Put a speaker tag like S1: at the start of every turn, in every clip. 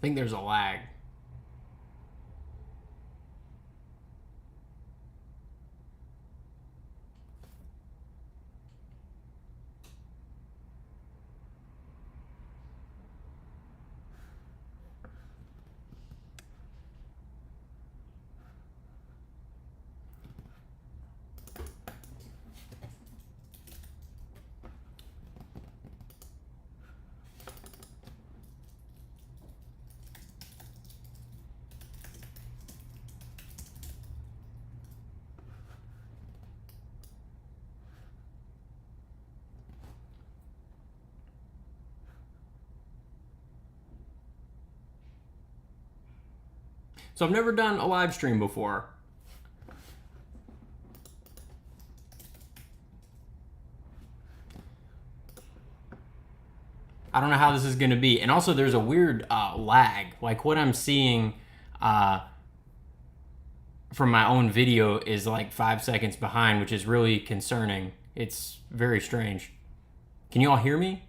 S1: I think there's a lag. So I've never done a live stream before. I don't know how this is going to be. And also there's a weird lag. Like what I'm seeing from my own video is like 5 seconds behind, which is really concerning. It's very strange. Can you all hear me?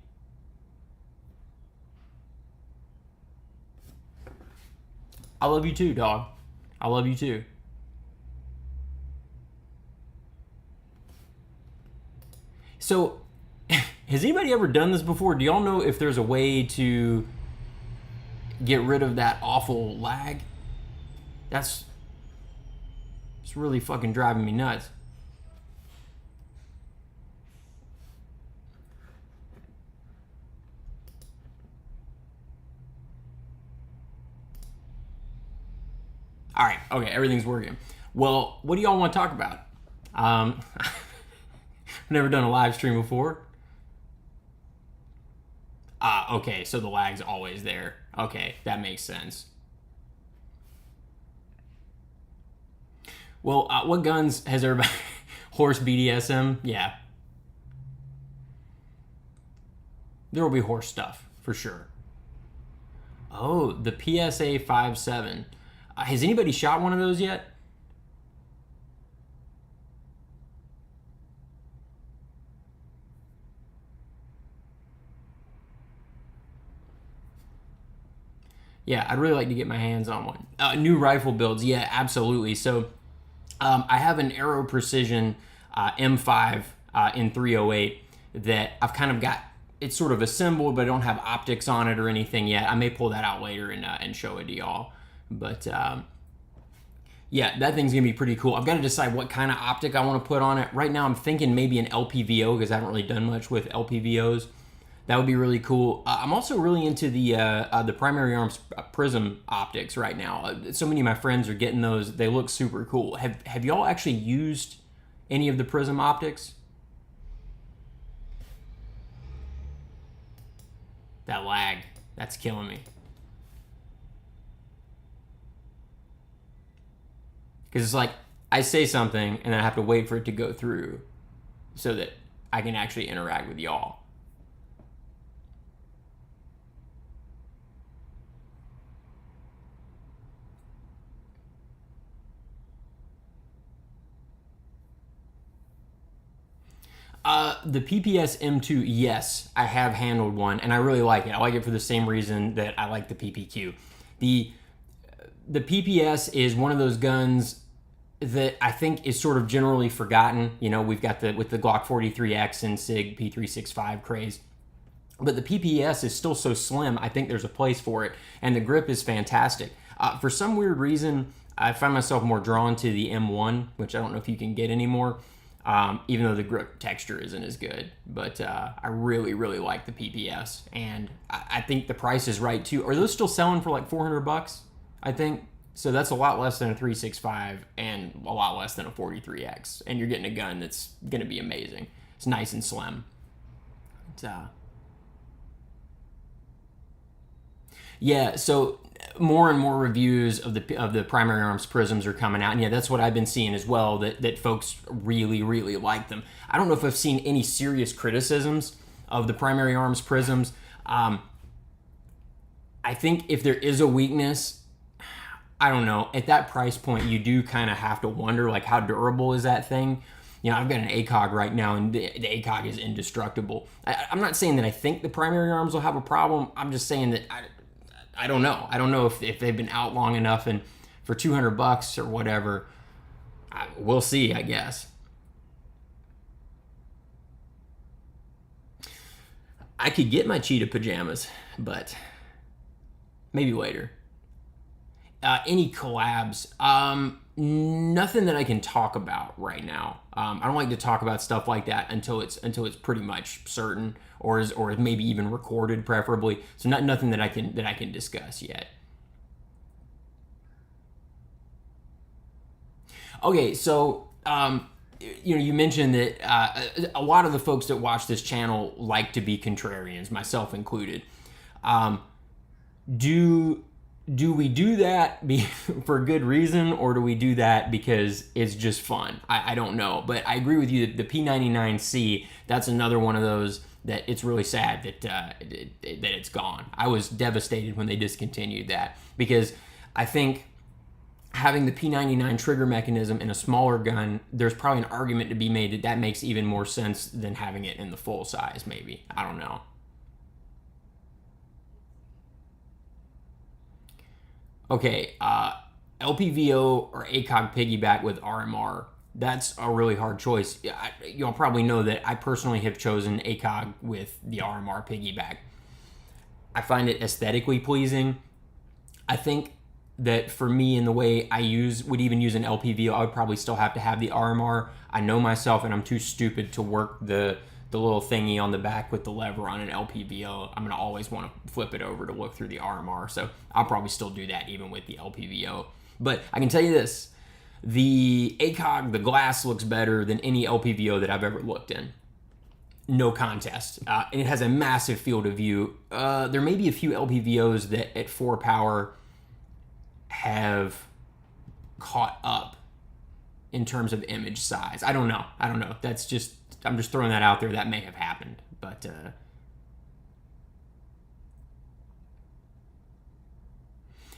S1: I love you too, dog. I love you too. So, has anybody ever done this before? Do y'all know if there's a way to get rid of that awful lag? It's really fucking driving me nuts. All right, okay, everything's working. Well, what do y'all want to talk about? I've never done a live stream before. Okay, so the lag's always there. Okay, that makes sense. Well, what guns has everybody... Horse BDSM? Yeah. There will be horse stuff, for sure. Oh, the PSA 57. Has anybody shot one of those yet? Yeah, I'd really like to get my hands on one. New rifle builds, yeah, absolutely. So I have an Aero Precision M5 in 308 that I've kind of got. It's sort of assembled, but I don't have optics on it or anything yet. I may pull that out later and show it to y'all. But yeah, that thing's gonna be pretty cool. I've got to decide what kind of optic I want to put on it. Right now, I'm thinking maybe an LPVO because I haven't really done much with LPVOs. That would be really cool. I'm also really into the primary arms prism optics right now. So many of my friends are getting those. They look super cool. Have y'all actually used any of the prism optics? That lag, that's killing me. Because it's like I say something and I have to wait for it to go through so that I can actually interact with y'all. The PPS M2, yes, I have handled one, and I really like it. I like it for the same reason that I like the PPQ. The PPS is one of those guns that I think is sort of generally forgotten. You know, we've got with the Glock 43X and SIG P365 craze. But the PPS is still so slim, I think there's a place for it, and the grip is fantastic. For some weird reason, I find myself more drawn to the M1, which I don't know if you can get anymore. Even though the grip texture isn't as good. But I really, really like the PPS. And I think the price is right too. Are those still selling for like $400, I think? So that's a lot less than a 365 and a lot less than a 43X. And you're getting a gun that's going to be amazing. It's nice and slim. Yeah, so more and more reviews of the primary arms prisms are coming out, and yeah, that's what I've been seeing as well. That folks really, really like them. I don't know if I've seen any serious criticisms of the primary arms prisms. I think if there is a weakness, I don't know. At that price point, you do kind of have to wonder, like, how durable is that thing? You know, I've got an ACOG right now, and the ACOG is indestructible. I'm not saying that I think the primary arms will have a problem. I'm just saying that I don't know. I don't know if they've been out long enough, and for $200 or whatever, we'll see, I guess. I could get my cheetah pajamas, but maybe later. Any collabs? Nothing that I can talk about right now. I don't like to talk about stuff like that until it's pretty much certain, or maybe even recorded, preferably. So nothing that I can discuss yet. Okay, so you mentioned that a lot of the folks that watch this channel like to be contrarians, myself included. Do we do that for good reason, or do we do that because it's just fun? I don't know, but I agree with you that the P99C, that's another one of those that it's really sad that it's gone. I was devastated when they discontinued that, because I think having the P99 trigger mechanism in a smaller gun, there's probably an argument to be made that makes even more sense than having it in the full size, maybe. I don't know. Okay, LPVO or ACOG piggyback with RMR. That's a really hard choice. You'll probably know that I personally have chosen ACOG with the RMR piggyback. I find it aesthetically pleasing. I think that for me, in the way I would even use an LPVO, I would probably still have to have the RMR. I know myself, and I'm too stupid to work the little thingy on the back with the lever on an LPVO. I'm going to always want to flip it over to look through the RMR, so I'll probably still do that even with the LPVO. But I can tell you this, the ACOG, the glass looks better than any LPVO that I've ever looked in. No contest. And it has a massive field of view. There may be a few LPVOs that at 4 power have caught up in terms of image size. I don't know. I'm just throwing that out there. That may have happened, but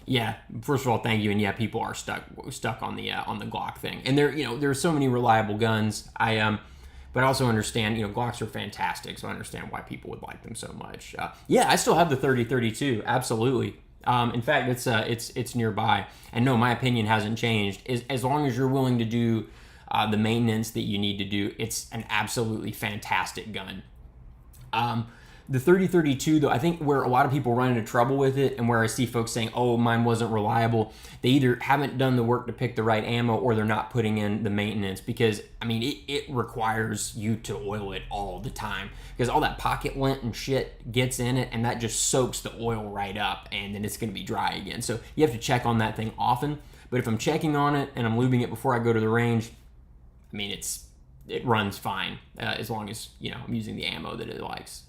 S1: yeah. First of all, thank you, and yeah, people are stuck on the Glock thing, and there's so many reliable guns. But I also understand, Glocks are fantastic, so I understand why people would like them so much. Yeah, I still have the 30-32, absolutely. In fact, it's nearby, and no, my opinion hasn't changed. As long as you're willing to do the maintenance that you need to do, it's an absolutely fantastic gun. The 30-32, though, I think where a lot of people run into trouble with it, and where I see folks saying, oh, mine wasn't reliable, they either haven't done the work to pick the right ammo, or they're not putting in the maintenance, because, I mean, it requires you to oil it all the time, because all that pocket lint and shit gets in it, and that just soaks the oil right up, and then it's going to be dry again. So you have to check on that thing often, but if I'm checking on it, and I'm lubing it before I go to the range, I mean, it runs fine, as long as, I'm using the ammo that it likes.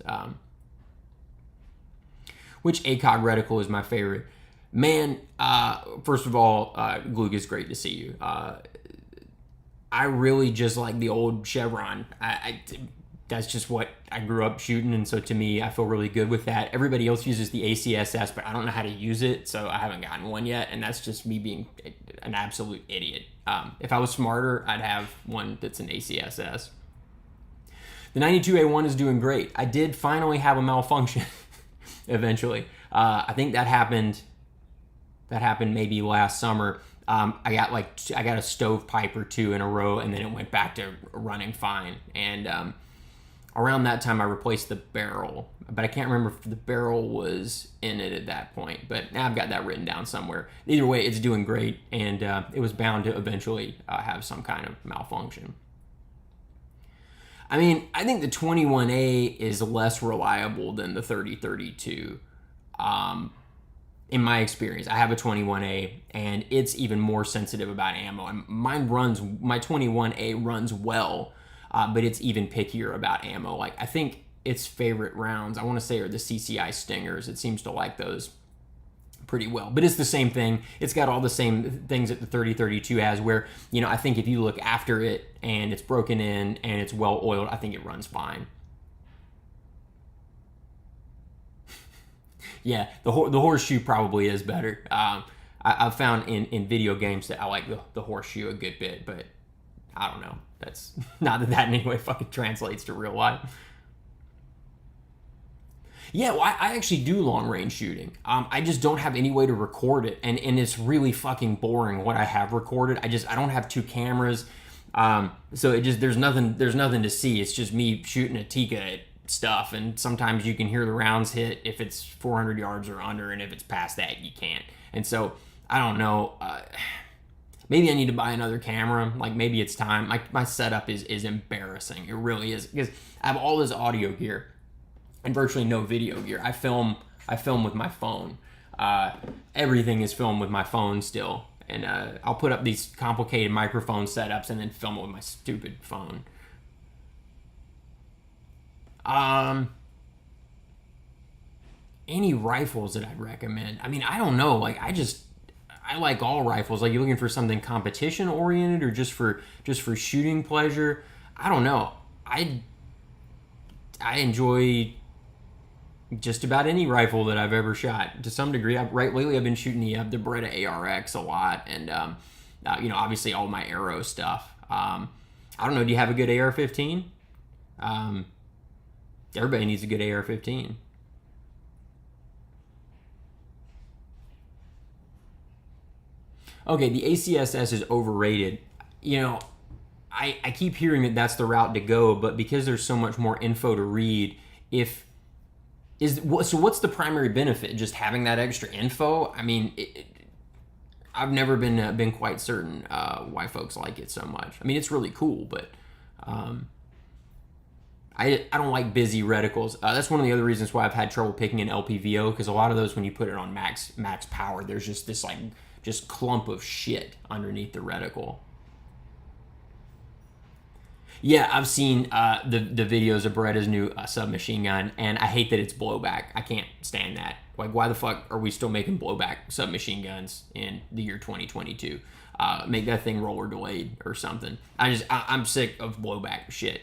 S1: Which ACOG reticle is my favorite? Man, first of all, Glug, is great to see you. I really just like the old Chevron. That's just what I grew up shooting, and so to me, I feel really good with that. Everybody else uses the ACSS, but I don't know how to use it, so I haven't gotten one yet, and that's just me being an absolute idiot. If I was smarter, I'd have one that's an ACSS. The 92A1 is doing great. I did finally have a malfunction eventually. I think that happened maybe last summer. I got a stovepipe or two in a row, and then it went back to running fine. And around that time, I replaced the barrel, but I can't remember if the barrel was in it at that point. But now I've got that written down somewhere. Either way, it's doing great, and it was bound to eventually have some kind of malfunction. I mean, I think the 21A is less reliable than the 30-32. In my experience, I have a 21A, and it's even more sensitive about ammo. And my 21A runs well, but it's even pickier about ammo. Like, I think its favorite rounds, I want to say, are the CCI Stingers. It seems to like those pretty well, but it's the same thing. It's got all the same things that the 30-32 has, where, I think if you look after it and it's broken in and it's well oiled, I think it runs fine. Yeah, the horseshoe probably is better. I've found in video games that I like the horseshoe a good bit, but I don't know. That's not that in any way fucking translates to real life. Yeah, well, I actually do long range shooting. I just don't have any way to record it, and it's really fucking boring what I have recorded. I don't have two cameras, so it just there's nothing to see. It's just me shooting a Tika at stuff, and sometimes you can hear the rounds hit if it's 400 yards or under, and if it's past that, you can't. And so I don't know. Maybe I need to buy another camera. Like maybe it's time. My setup is embarrassing. It really is, because I have all this audio gear and virtually no video gear. I film with my phone. Everything is filmed with my phone still, and I'll put up these complicated microphone setups and then film it with my stupid phone. Any rifles that I'd recommend? I mean, I don't know. Like I like all rifles. Like, you looking for something competition oriented or just for shooting pleasure? I don't know. I enjoy just about any rifle that I've ever shot to some degree. Lately I've been shooting the Beretta APX a lot, and obviously all my arrow stuff. I don't know. Do you have a good AR-15? Everybody needs a good AR-15. Okay, the ACSS is overrated. I keep hearing that that's the route to go, but because there's so much more info to read, so what's the primary benefit? Just having that extra info? I mean, I've never been quite certain why folks like it so much. I mean, it's really cool, but I don't like busy reticles. That's one of the other reasons why I've had trouble picking an LPVO, because a lot of those, when you put it on max power, there's just this just clump of shit underneath the reticle. Yeah, I've seen the videos of Beretta's new submachine gun, and I hate that it's blowback. I can't stand that. Like, why the fuck are we still making blowback submachine guns in the year 2022? Make that thing roller delayed or something. I'm sick of blowback shit.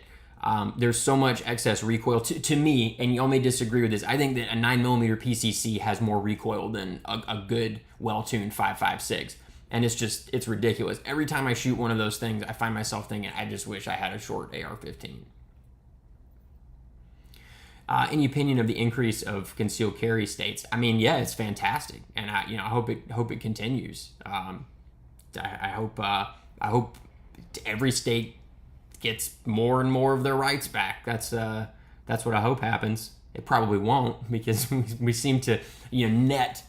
S1: There's so much excess recoil to me, and y'all may disagree with this. I think that a 9mm PCC has more recoil than a good, well-tuned 5.56. And it's ridiculous. Every time I shoot one of those things, I find myself thinking, I just wish I had a short AR-15. Any opinion of the increase of concealed carry states? I mean, yeah, it's fantastic, and I hope it continues. I hope every state gets more and more of their rights back. That's what I hope happens. It probably won't, because we seem to net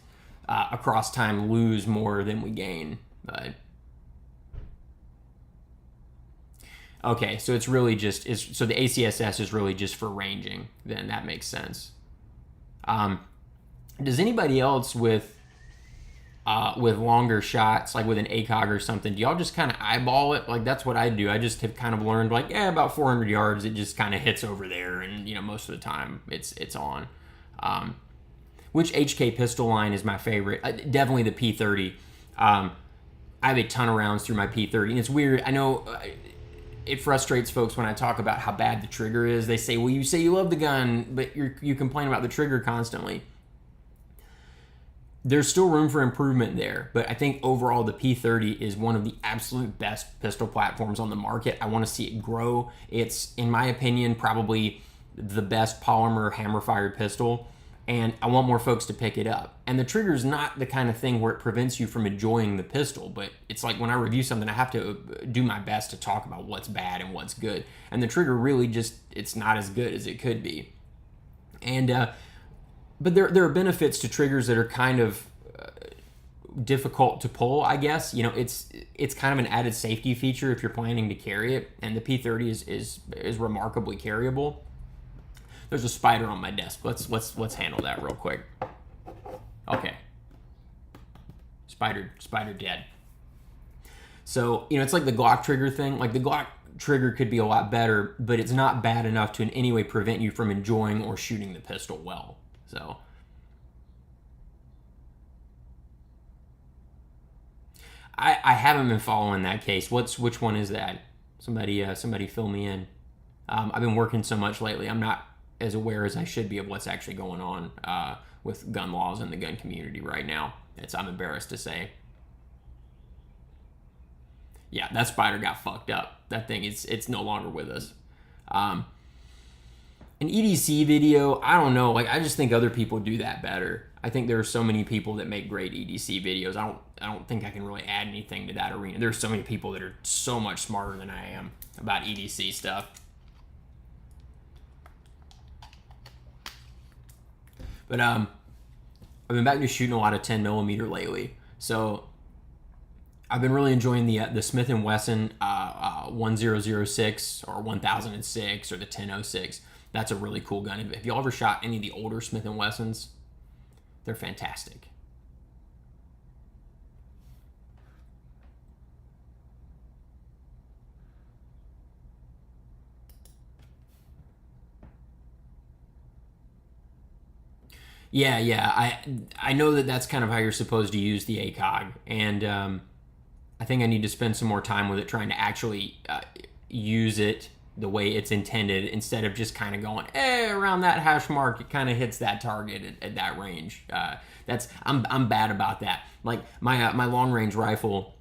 S1: across time lose more than we gain. But okay, so it's really just so the ACSS is really just for ranging. Then that makes sense. Does anybody else with longer shots, like with an ACOG or something, do y'all just kind of eyeball it? Like, that's what I do. I just have kind of learned, like, about 400 yards, it just kind of hits over there, and most of the time it's on. Which HK pistol line is my favorite? Definitely the P30. I have a ton of rounds through my P30, and it's weird. I know it frustrates folks when I talk about how bad the trigger is. They say, well, you say you love the gun, but you complain about the trigger constantly. There's still room for improvement there, but I think overall the P30 is one of the absolute best pistol platforms on the market. I want to see it grow. It's, in my opinion, probably the best polymer hammer-fired pistol, and I want more folks to pick it up. And the trigger is not the kind of thing where it prevents you from enjoying the pistol, but it's like when I review something, I have to do my best to talk about what's bad and what's good. And the trigger really it's not as good as it could be. And but there are benefits to triggers that are kind of difficult to pull, I guess. It's kind of an added safety feature if you're planning to carry it, and the P30 is remarkably carryable. There's a spider on my desk. Let's handle that real quick. Okay. Spider dead. So, it's like the Glock trigger thing. Like, the Glock trigger could be a lot better, but it's not bad enough to in any way prevent you from enjoying or shooting the pistol well. So I haven't been following that case. Which one is that? Somebody fill me in. I've been working so much lately, I'm not as aware as I should be of what's actually going on with gun laws in the gun community right now. I'm embarrassed to say. Yeah, that spider got fucked up. That thing it's no longer with us. An EDC video, I don't know. Like, I just think other people do that better. I think there are so many people that make great EDC videos. I don't think I can really add anything to that arena. There's so many people that are so much smarter than I am about EDC stuff. But I've been back to shooting a lot of 10mm lately. So I've been really enjoying the Smith & Wesson 1006 or 1006 or the 1006. That's a really cool gun. If y'all ever shot any of the older Smith & Wessons, they're fantastic. Yeah. I know that that's kind of how you're supposed to use the ACOG, and I think I need to spend some more time with it, trying to actually use it the way it's intended, instead of just kind of going, around that hash mark, it kind of hits that target at that range. I'm bad about that. Like my long range rifle,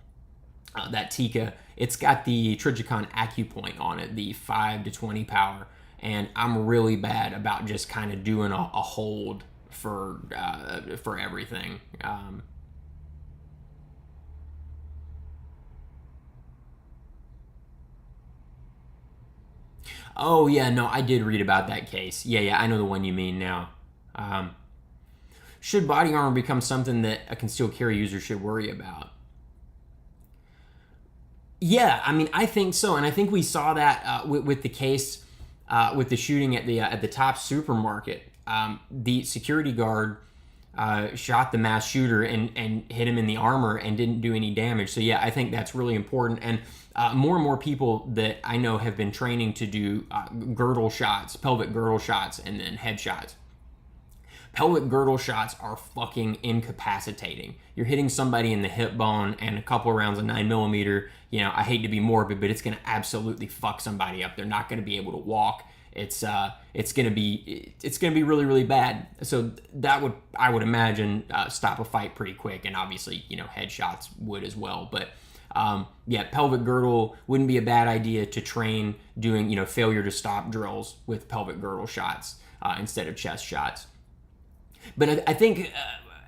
S1: that Tika, it's got the Trijicon AccuPoint on it, the 5 to 20 power, and I'm really bad about just kind of doing a hold for everything. Oh yeah, no, I did read about that case. Yeah, I know the one you mean now. Should body armor become something that a concealed carry user should worry about? Yeah, I mean, I think so, and I think we saw that with the case with the shooting at the top supermarket. The security guard shot the mass shooter and hit him in the armor and didn't do any damage. So yeah, I think that's really important. And more and more people that I know have been training to do girdle shots, pelvic girdle shots, and then head shots. Pelvic girdle shots are fucking incapacitating. You're hitting somebody in the hip bone, and a couple of rounds of 9mm, I hate to be morbid, but it's going to absolutely fuck somebody up. They're not going to be able to walk. It's going to be really, really bad. So I would imagine stop a fight pretty quick, and obviously, headshots would as well. But yeah, pelvic girdle wouldn't be a bad idea to train doing, failure to stop drills with pelvic girdle shots instead of chest shots. But I think,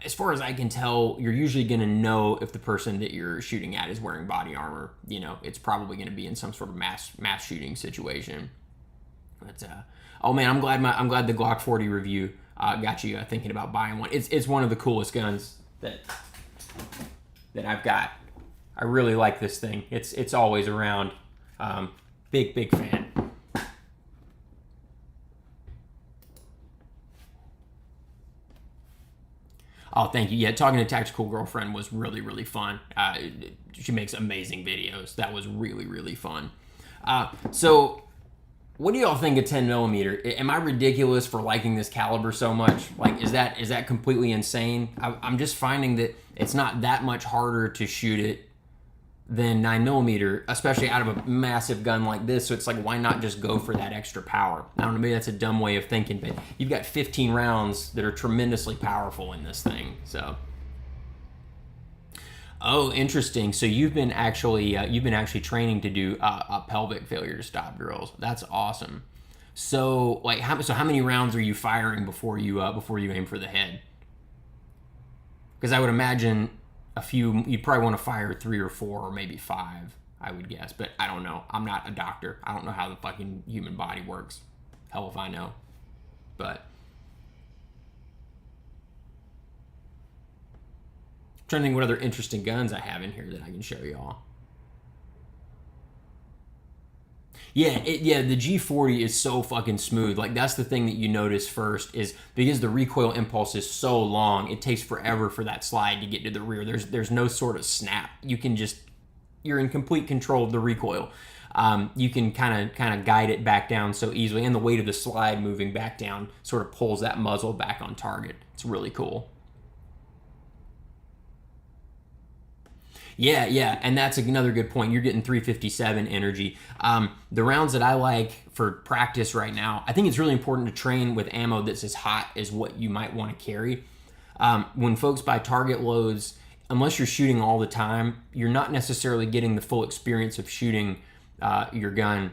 S1: as far as I can tell, you're usually going to know if the person that you're shooting at is wearing body armor. It's probably going to be in some sort of mass shooting situation. But oh man, I'm glad the Glock 40 review got you thinking about buying one. It's one of the coolest guns that I've got. I really like this thing. It's always around. Big fan. Oh, thank you. Yeah, talking to Tactical Girlfriend was really, really fun. She makes amazing videos. That was really, really fun. So, what do y'all think of 10mm? Am I ridiculous for liking this caliber so much? Like, is that completely insane? I'm just finding that it's not that much harder to shoot it than 9mm, especially out of a massive gun like this. So it's like, why not just go for that extra power? I don't know, maybe that's a dumb way of thinking, but you've got 15 rounds that are tremendously powerful in this thing. So, oh, interesting. So you've been actually training to do a pelvic failure to stop drills. That's awesome. So like, how many rounds are you firing before you aim for the head? Because I would imagine you'd probably want to fire 3 or 4 or maybe 5, I would guess. But I don't know. I'm not a doctor. I don't know how the fucking human body works. Hell if I know. But I'm trying to think what other interesting guns I have in here that I can show y'all. Yeah, the G40 is so fucking smooth. Like, that's the thing that you notice first, is because the recoil impulse is so long, it takes forever for that slide to get to the rear. There's no sort of snap. You're in complete control of the recoil. You can kind of guide it back down so easily, and the weight of the slide moving back down sort of pulls that muzzle back on target. It's really cool. Yeah, and that's another good point. You're getting 357 energy. The rounds that I like for practice right now, I think it's really important to train with ammo that's as hot as what you might want to carry. When folks buy target loads, unless you're shooting all the time, you're not necessarily getting the full experience of shooting your gun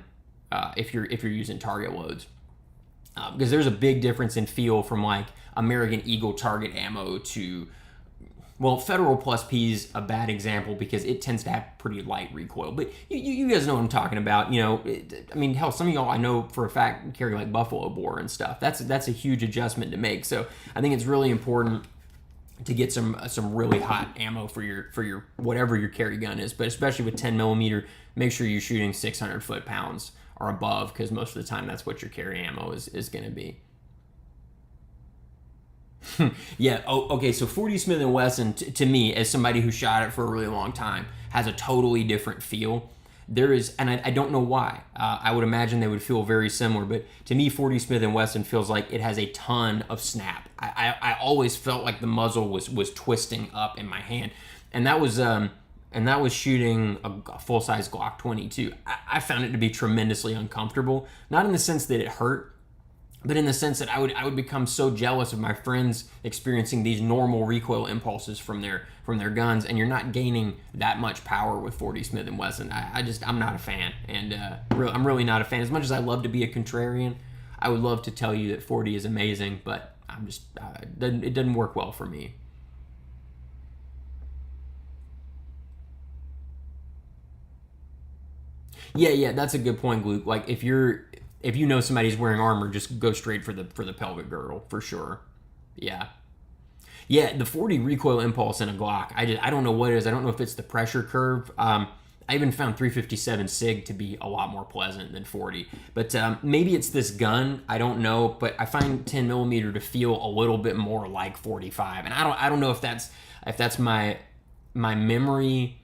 S1: if you're using target loads. because there's a big difference in feel from like American Eagle target ammo to, well, Federal Plus P is a bad example because it tends to have pretty light recoil. But you guys know what I'm talking about. You know, I mean, hell, some of y'all I know for a fact carry like buffalo bore and stuff. That's a huge adjustment to make. So I think it's really important to get some really hot ammo for your whatever your carry gun is. But especially with 10 millimeter, make sure you're shooting 600 foot-pounds or above, because most of the time that's what your carry ammo is going to be. Yeah. Oh, okay. So 40 Smith & Wesson, to me, as somebody who shot it for a really long time, has a totally different feel. There is, and I don't know why. I would imagine they would feel very similar, but to me, 40 Smith & Wesson feels like it has a ton of snap. I always felt like the muzzle was twisting up in my hand, and that was shooting a full-size Glock 22. I found it to be tremendously uncomfortable, not in the sense that it hurt, but in the sense that I would become so jealous of my friends experiencing these normal recoil impulses from their guns, and you're not gaining that much power with 40 Smith & Wesson. I'm not a fan, and I'm really not a fan. As much as I love to be a contrarian, I would love to tell you that 40 is amazing, but it doesn't work well for me. Yeah, that's a good point, Luke. Like if you know somebody's wearing armor, just go straight for the pelvic girdle for sure. Yeah. Yeah, the 40 recoil impulse in a Glock, I don't know what it is. I don't know if it's the pressure curve. I even found 357 SIG to be a lot more pleasant than 40. But maybe it's this gun. I don't know. But I find 10 millimeter to feel a little bit more like 45. And I don't know if that's my memory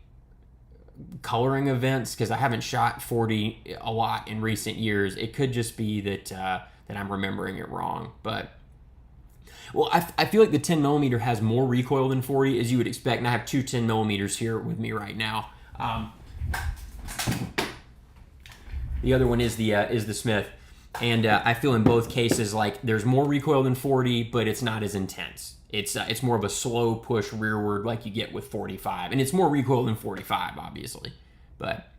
S1: coloring events, because I haven't shot 40 a lot in recent years. It could just be that I'm remembering it wrong. But well, I feel like the 10 millimeter has more recoil than 40, as you would expect, and I have two 10 millimeters here with me right now. The other one is the Smith, and I feel in both cases like there's more recoil than 40, but it's not as intense. It's more of a slow push rearward like you get with 45, and it's more recoil than 45, obviously. But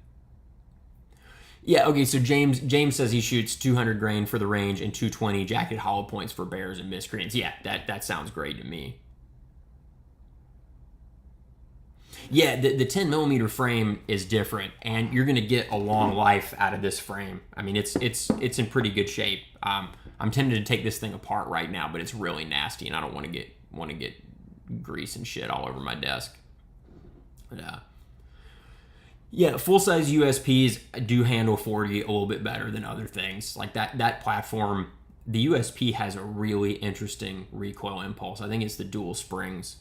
S1: yeah, okay. So James says he shoots 200 grain for the range and 220 jacketed hollow points for bears and miscreants. Yeah, that sounds great to me. Yeah, the 10 millimeter frame is different, and you're gonna get a long life out of this frame. I mean, it's in pretty good shape. I'm tempted to take this thing apart right now, but it's really nasty, and I don't want to get grease and shit all over my desk. But, yeah, full-size USPs do handle 40 a little bit better than other things. Like that platform, the USP has a really interesting recoil impulse. I think it's the dual springs.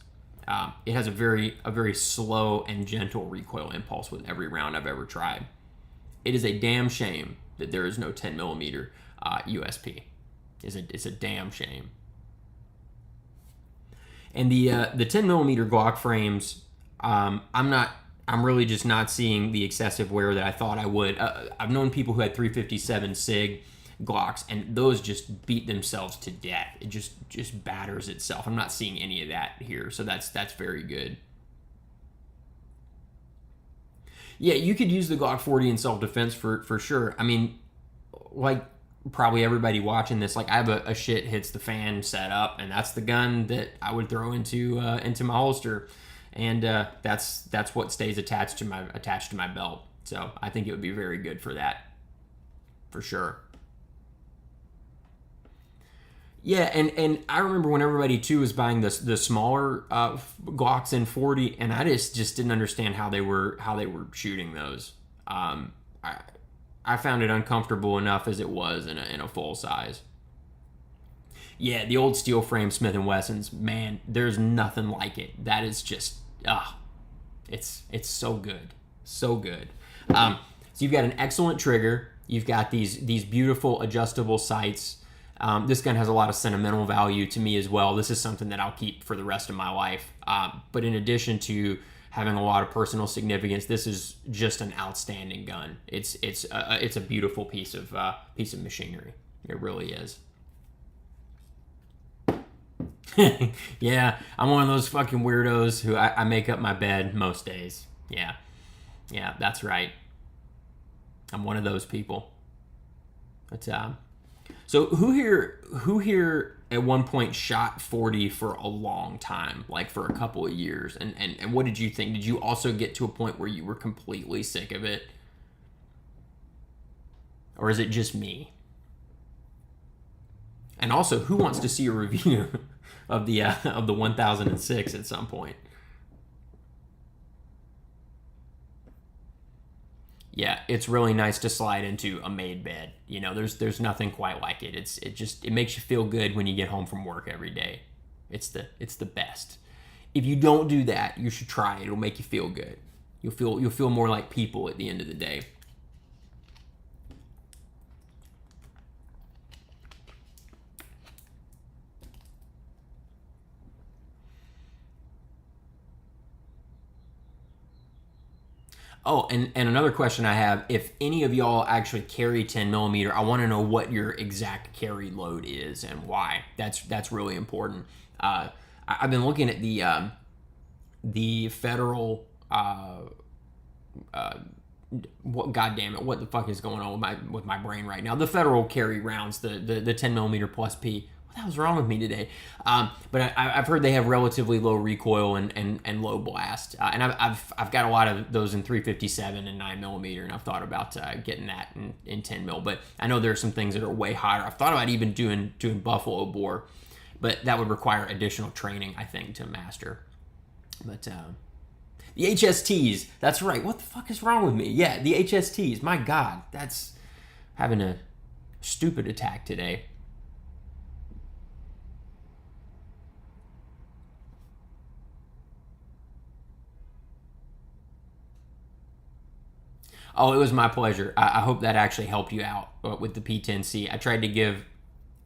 S1: It has a very slow and gentle recoil impulse with every round I've ever tried. It is a damn shame that there is no 10 millimeter USP. It's a damn shame. And the 10 millimeter Glock frames, I'm really just not seeing the excessive wear that I thought I would. I've known people who had 357 SIG Glocks, and those just beat themselves to death. It just batters itself. I'm not seeing any of that here, so that's very good. Yeah, you could use the Glock 40 in self-defense for sure. I mean, like probably everybody watching this, like I have a shit hits the fan set up, and that's the gun that I would throw into my holster, and that's what stays attached to my belt. So I think it would be very good for that, for sure. Yeah, and I remember when everybody too was buying the smaller Glocks in 40, and I just didn't understand how they were shooting those. I found it uncomfortable enough as it was in a full size. Yeah, the old steel frame Smith & Wessons, man, there's nothing like it. That is just it's so good, so good. So you've got an excellent trigger. You've got these beautiful adjustable sights. This gun has a lot of sentimental value to me as well. This is something that I'll keep for the rest of my life. But in addition to having a lot of personal significance, this is just an outstanding gun. It's a beautiful piece of machinery. It really is. Yeah, I'm one of those fucking weirdos who I make up my bed most days. Yeah, that's right. I'm one of those people. But So who here at one point shot 40 for a long time, like for a couple of years? And what did you think? Did you also get to a point where you were completely sick of it? Or is it just me? And also, who wants to see a review of the 1006 at some point? Yeah, it's really nice to slide into a made bed. You know, there's nothing quite like it. It makes you feel good when you get home from work every day. It's the best. If you don't do that, you should try it. It'll make you feel good. You'll feel more like people at the end of the day. Oh, and another question I have, if any of y'all actually carry 10 millimeter, I want to know what your exact carry load is and why. That's really important. I've been looking at the federal what, God damn it, what the fuck is going on with my brain right now? The federal carry rounds, the 10 millimeter plus P. What the hell's wrong with me today? But I've heard they have relatively low recoil and low blast, and I've got a lot of those in 357 and 9 millimeter, and I've thought about getting that in 10 mil. But I know there are some things that are way higher. I've thought about even doing buffalo bore, but that would require additional training, I think, to master. But the HSTs, that's right. What the fuck is wrong with me? Yeah, the HSTs. My God, that's having a stupid attack today. Oh, it was my pleasure. I hope that actually helped you out with the P10C. I tried to give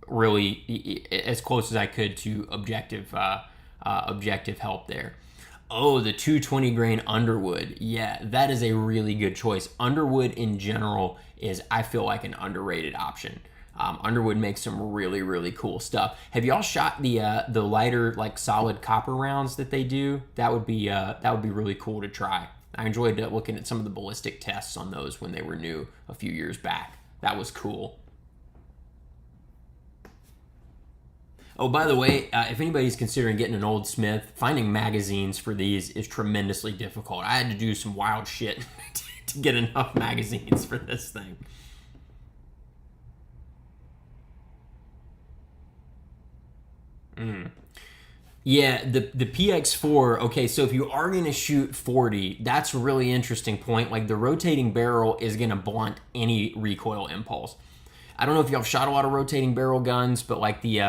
S1: really as close as I could to objective help there. Oh, the 220 grain Underwood. Yeah, that is a really good choice. Underwood in general is, I feel like, an underrated option. Underwood makes some really, really cool stuff. Have y'all shot the lighter, like solid copper rounds that they do? That would be really cool to try. I enjoyed looking at some of the ballistic tests on those when they were new a few years back. That was cool. Oh, by the way, if anybody's considering getting an old Smith, finding magazines for these is tremendously difficult. I had to do some wild shit to get enough magazines for this thing. Yeah, the PX4, okay, so if you are going to shoot 40, that's a really interesting point. Like, the rotating barrel is going to blunt any recoil impulse. I don't know if y'all shot a lot of rotating barrel guns, but like the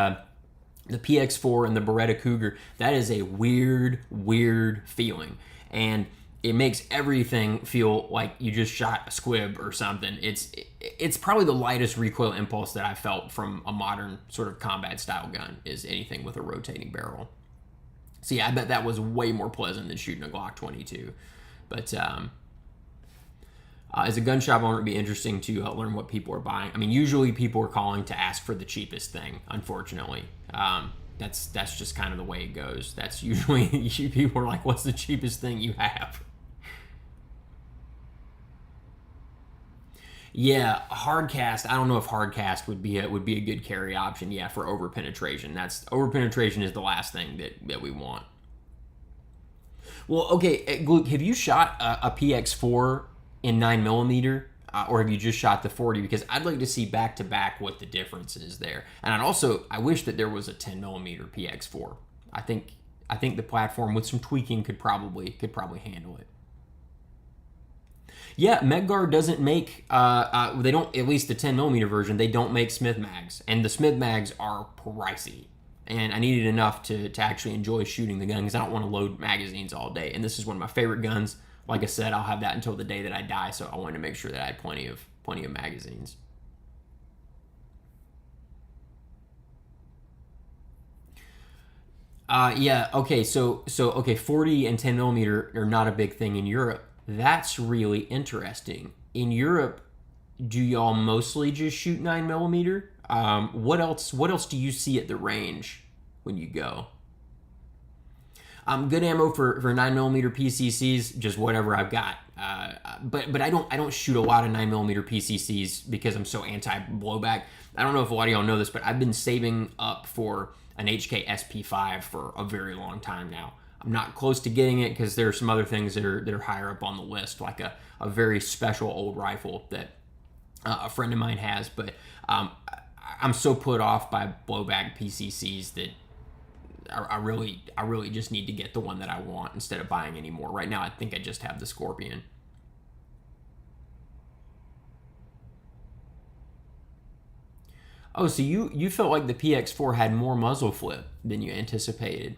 S1: PX4 and the Beretta Cougar, that is a weird, weird feeling. And it makes everything feel like you just shot a squib or something. It's probably the lightest recoil impulse that I felt from a modern sort of combat style gun, is anything with a rotating barrel. So yeah, I bet that was way more pleasant than shooting a Glock 22. But as a gun shop owner, it'd be interesting to learn what people are buying. I mean, usually people are calling to ask for the cheapest thing, unfortunately. That's just kind of the way it goes. That's usually, people are like, what's the cheapest thing you have? Yeah, hardcast. I don't know if hardcast would be a good carry option. Yeah, for over penetration. Over penetration is the last thing that we want. Well, okay, Luke, have you shot a PX4 in 9 millimeter, or have you just shot the 40? Because I'd like to see back to back what the difference is there. And I wish that there was a 10 millimeter PX4. I think the platform with some tweaking could probably handle it. Yeah, Medgar doesn't make, they don't, at least the 10 millimeter version, they don't make Smith mags. And the Smith mags are pricey. And I needed enough to actually enjoy shooting the gun, because I don't want to load magazines all day. And this is one of my favorite guns. Like I said, I'll have that until the day that I die, so I wanted to make sure that I had plenty of magazines. Yeah, okay, so 40 and 10 millimeter are not a big thing in Europe. That's really interesting. In Europe, do y'all mostly just shoot 9 millimeter? What else do you see at the range when you go? Good ammo for 9 millimeter PCCs, just whatever I've got. But I don't shoot a lot of 9mm PCCs because I'm so anti blowback. I don't know if a lot of y'all know this, but I've been saving up for an HK SP5 for a very long time now. I'm not close to getting it because there are some other things that are higher up on the list, like a very special old rifle that a friend of mine has. But I'm so put off by blowback PCCs that I really just need to get the one that I want instead of buying any more. Right now, I think I just have the Scorpion. Oh, so you felt like the PX4 had more muzzle flip than you anticipated.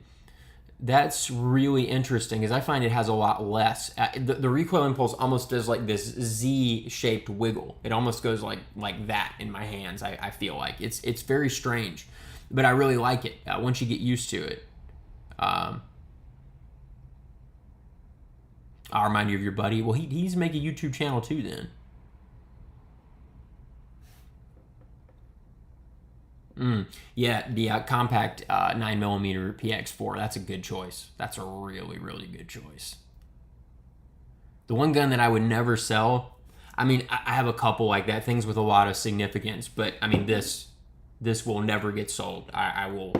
S1: That's really interesting because I find it has a lot less. The recoil impulse almost does like this Z-shaped wiggle. It almost goes like that in my hands. I feel like it's very strange, but I really like it once you get used to it. I'll remind you of your buddy. Well, he needs to make a YouTube channel too then. Yeah, the compact 9mm PX4, that's a good choice. That's a really, really good choice. The one gun that I would never sell, I mean, I have a couple like that, things with a lot of significance, but I mean, this will never get sold. I will,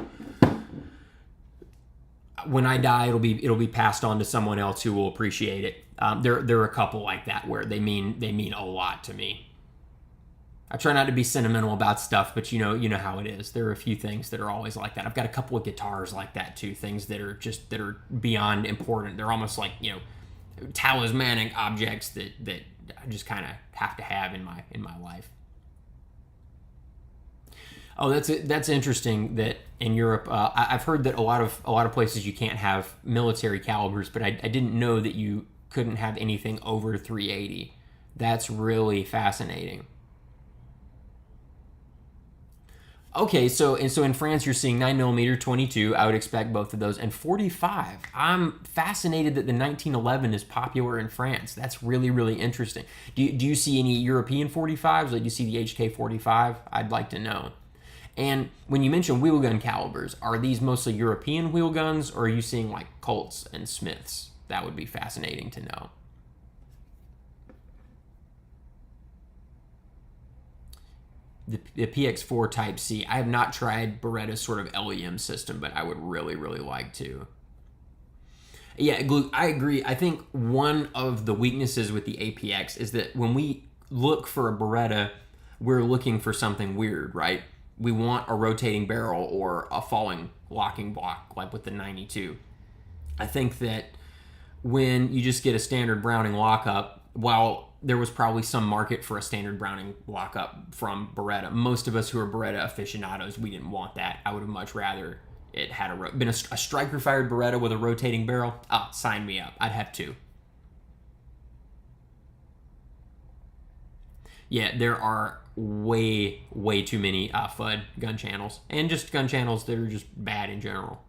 S1: when I die, it'll be passed on to someone else who will appreciate it. There are a couple like that where they mean a lot to me. I try not to be sentimental about stuff, but you know how it is. There are a few things that are always like that. I've got a couple of guitars like that too, things that are beyond important. They're almost like, talismanic objects that I just kind of have to have in my life. Oh, that's interesting that in Europe, I've heard that a lot of places you can't have military calibers, but I didn't know that you couldn't have anything over 380. That's really fascinating. Okay, so in France you're seeing 9mm 22. I would expect both of those, and 45. I'm fascinated that the 1911 is popular in France. That's really, really interesting. Do you see any European 45s? Like, do you see the HK 45? I'd like to know. And when you mention wheel gun calibers, are these mostly European wheel guns, or are you seeing like Colts and Smiths? That would be fascinating to know. The PX4 Type C. I have not tried Beretta's sort of LEM system, but I would really, really like to. Yeah, I agree. I think one of the weaknesses with the APX is that when we look for a Beretta, we're looking for something weird, right? We want a rotating barrel or a falling locking block, like with the 92. I think that when you just get a standard Browning lockup, while there was probably some market for a standard Browning lockup from Beretta, most of us who are Beretta aficionados, we didn't want that. I would have much rather it had been a striker-fired Beretta with a rotating barrel. Sign me up. I'd have two. Yeah, there are way too many FUD gun channels, and just gun channels that are just bad in general.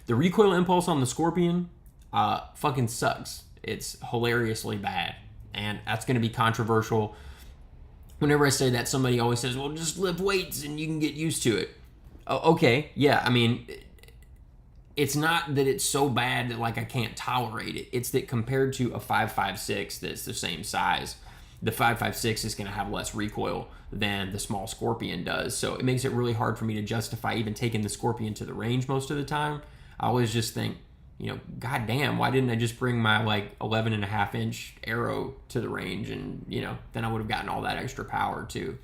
S1: The recoil impulse on the Scorpion fucking sucks. It's hilariously bad, and that's going to be controversial. Whenever I say that, somebody always says, well, just lift weights and you can get used to it. Oh, okay, yeah, I mean, it's not that it's so bad that like I can't tolerate it. It's that compared to a 5.56 that's the same size, the 5.56 is going to have less recoil than the small Scorpion does. So it makes it really hard for me to justify even taking the Scorpion to the range most of the time. I always just think, God damn, why didn't I just bring my like 11.5-inch arrow to the range, and then I would have gotten all that extra power too.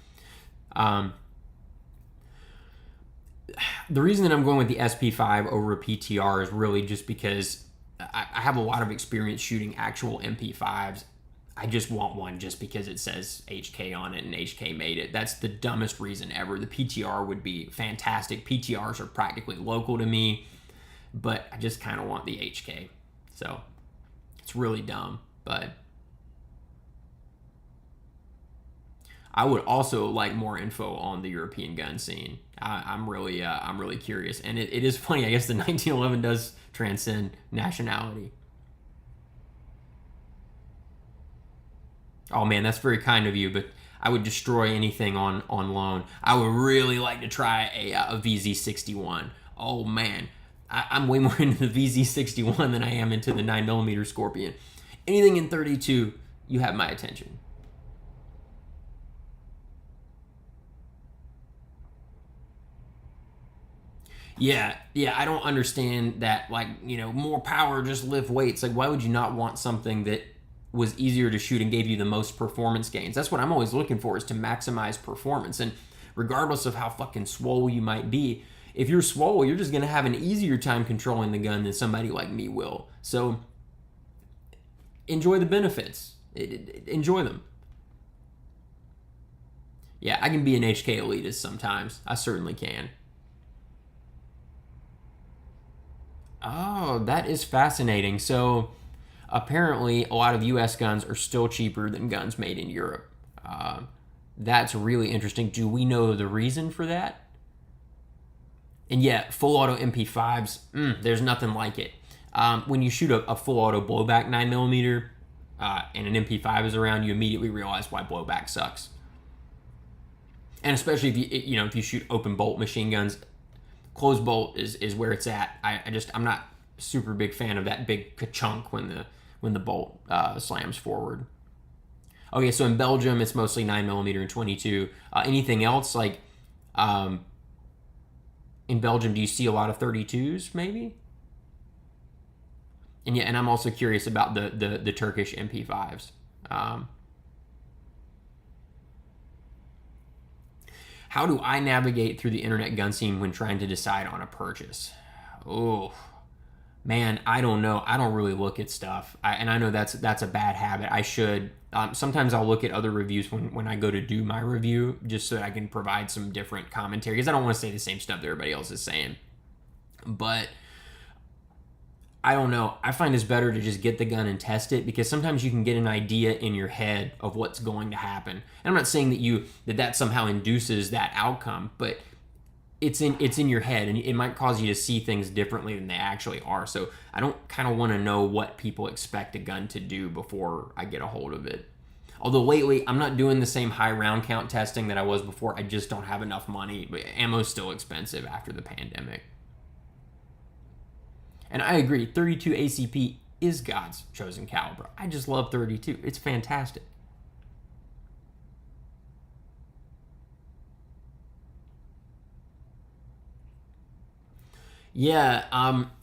S1: The reason that I'm going with the SP5 over a PTR is really just because I have a lot of experience shooting actual MP5s. I just want one just because it says HK on it and HK made it. That's the dumbest reason ever. The PTR would be fantastic. PTRs are practically local to me, but I just kind of want the HK. So it's really dumb, but I would also like more info on the European gun scene. I'm really curious, and it is funny. I guess the 1911 does transcend nationality. Oh man, that's very kind of you, but I would destroy anything on loan. I would really like to try a VZ61. Oh man, I'm way more into the VZ61 than I am into the 9mm Scorpion. Anything in 32, you have my attention. Yeah, I don't understand that, like, more power, just lift weights. Like, why would you not want something that was easier to shoot and gave you the most performance gains? That's what I'm always looking for, is to maximize performance. And regardless of how fucking swole you might be, if you're swole, you're just going to have an easier time controlling the gun than somebody like me will. So enjoy the benefits. Enjoy them. Yeah, I can be an HK elitist sometimes. I certainly can. Oh, that is fascinating. So apparently a lot of US guns are still cheaper than guns made in Europe. That's really interesting. Do we know the reason for that? And yeah, full auto MP5s, there's nothing like it. When you shoot a full auto blowback 9mm and an MP5 is around, you immediately realize why blowback sucks. And especially if you shoot open bolt machine guns, closed bolt is where it's at. I'm not super big fan of that big ka-chunk when the bolt slams forward. Okay, so in Belgium it's mostly 9mm and 22. Anything else, like in Belgium, do you see a lot of 32s maybe? And yeah, and I'm also curious about the Turkish MP5s. How do I navigate through the internet gun scene when trying to decide on a purchase? Oh, man, I don't know. I don't really look at stuff. And I know that's a bad habit. I should. Sometimes I'll look at other reviews when I go to do my review, just so that I can provide some different commentary, because I don't want to say the same stuff that everybody else is saying. But I don't know. I find it's better to just get the gun and test it, because sometimes you can get an idea in your head of what's going to happen. And I'm not saying that somehow induces that outcome, but it's in your head, and it might cause you to see things differently than they actually are. So I don't kind of want to know what people expect a gun to do before I get a hold of it. Although lately I'm not doing the same high round count testing that I was before. I just don't have enough money, but ammo's still expensive after the pandemic. And I agree, 32 ACP is God's chosen caliber. I just love 32. It's fantastic. Yeah,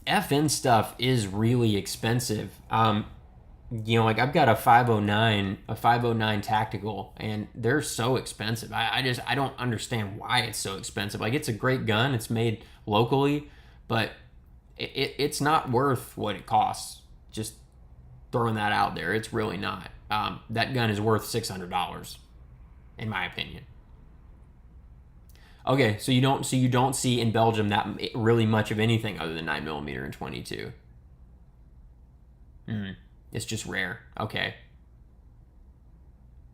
S1: FN stuff is really expensive. Like I've got a 509 tactical, and they're so expensive. I don't understand why it's so expensive. Like, it's a great gun. It's made locally, but it's not worth what it costs. Just throwing that out there. It's really not. That gun is worth $600, in my opinion. Okay, so you don't see in Belgium that really much of anything other than 9mm and 22. It's just rare. Okay.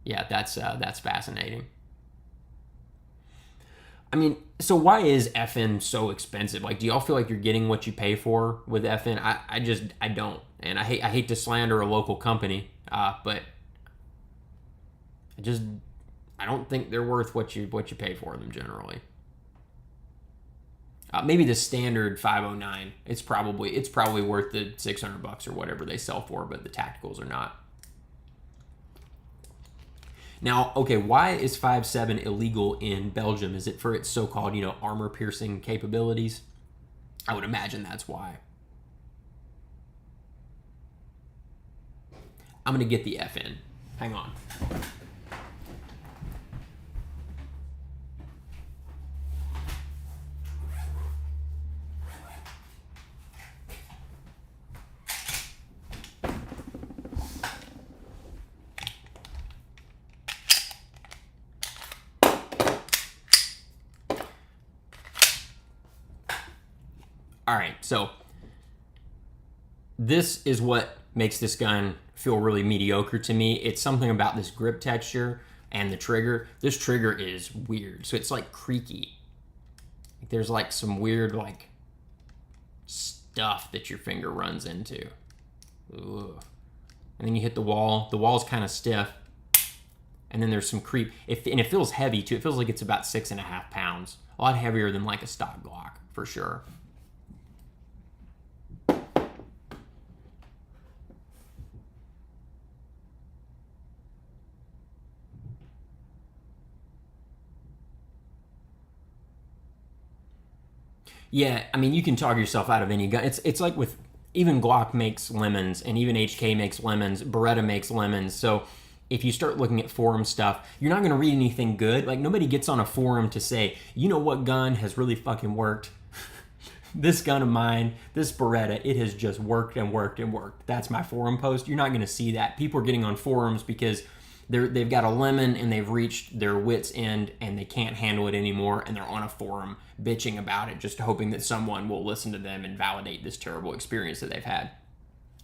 S1: Yeah, that's fascinating. I mean, so why is FN so expensive? Like, do y'all feel like you're getting what you pay for with FN? I don't, and I hate to slander a local company, but I don't think they're worth what you pay for them generally. Maybe the standard 509, it's probably worth the $600 or whatever they sell for, but the tacticals are not. Now, okay, why is 5.7 illegal in Belgium? Is it for its so-called, armor-piercing capabilities? I would imagine that's why. I'm going to get the FN. Hang on. All right, so this is what makes this gun feel really mediocre to me. It's something about this grip texture and the trigger. This trigger is weird, so it's like creaky. There's like some weird like stuff that your finger runs into. Ugh. And then you hit the wall. The wall's kind of stiff, and then there's some creep. And it feels heavy too. It feels like it's about 6.5 pounds. A lot heavier than like a stock Glock for sure. Yeah, I mean, you can talk yourself out of any gun. It's like with even Glock makes lemons, and even HK makes lemons. Beretta makes lemons. So if you start looking at forum stuff, you're not going to read anything good. Like nobody gets on a forum to say, you know what gun has really fucking worked? This gun of mine, this Beretta, it has just worked and worked and worked. That's my forum post. You're not going to see that. People are getting on forums because they've got a lemon and they've reached their wits' end and they can't handle it anymore, and they're on a forum bitching about it, just hoping that someone will listen to them and validate this terrible experience that they've had.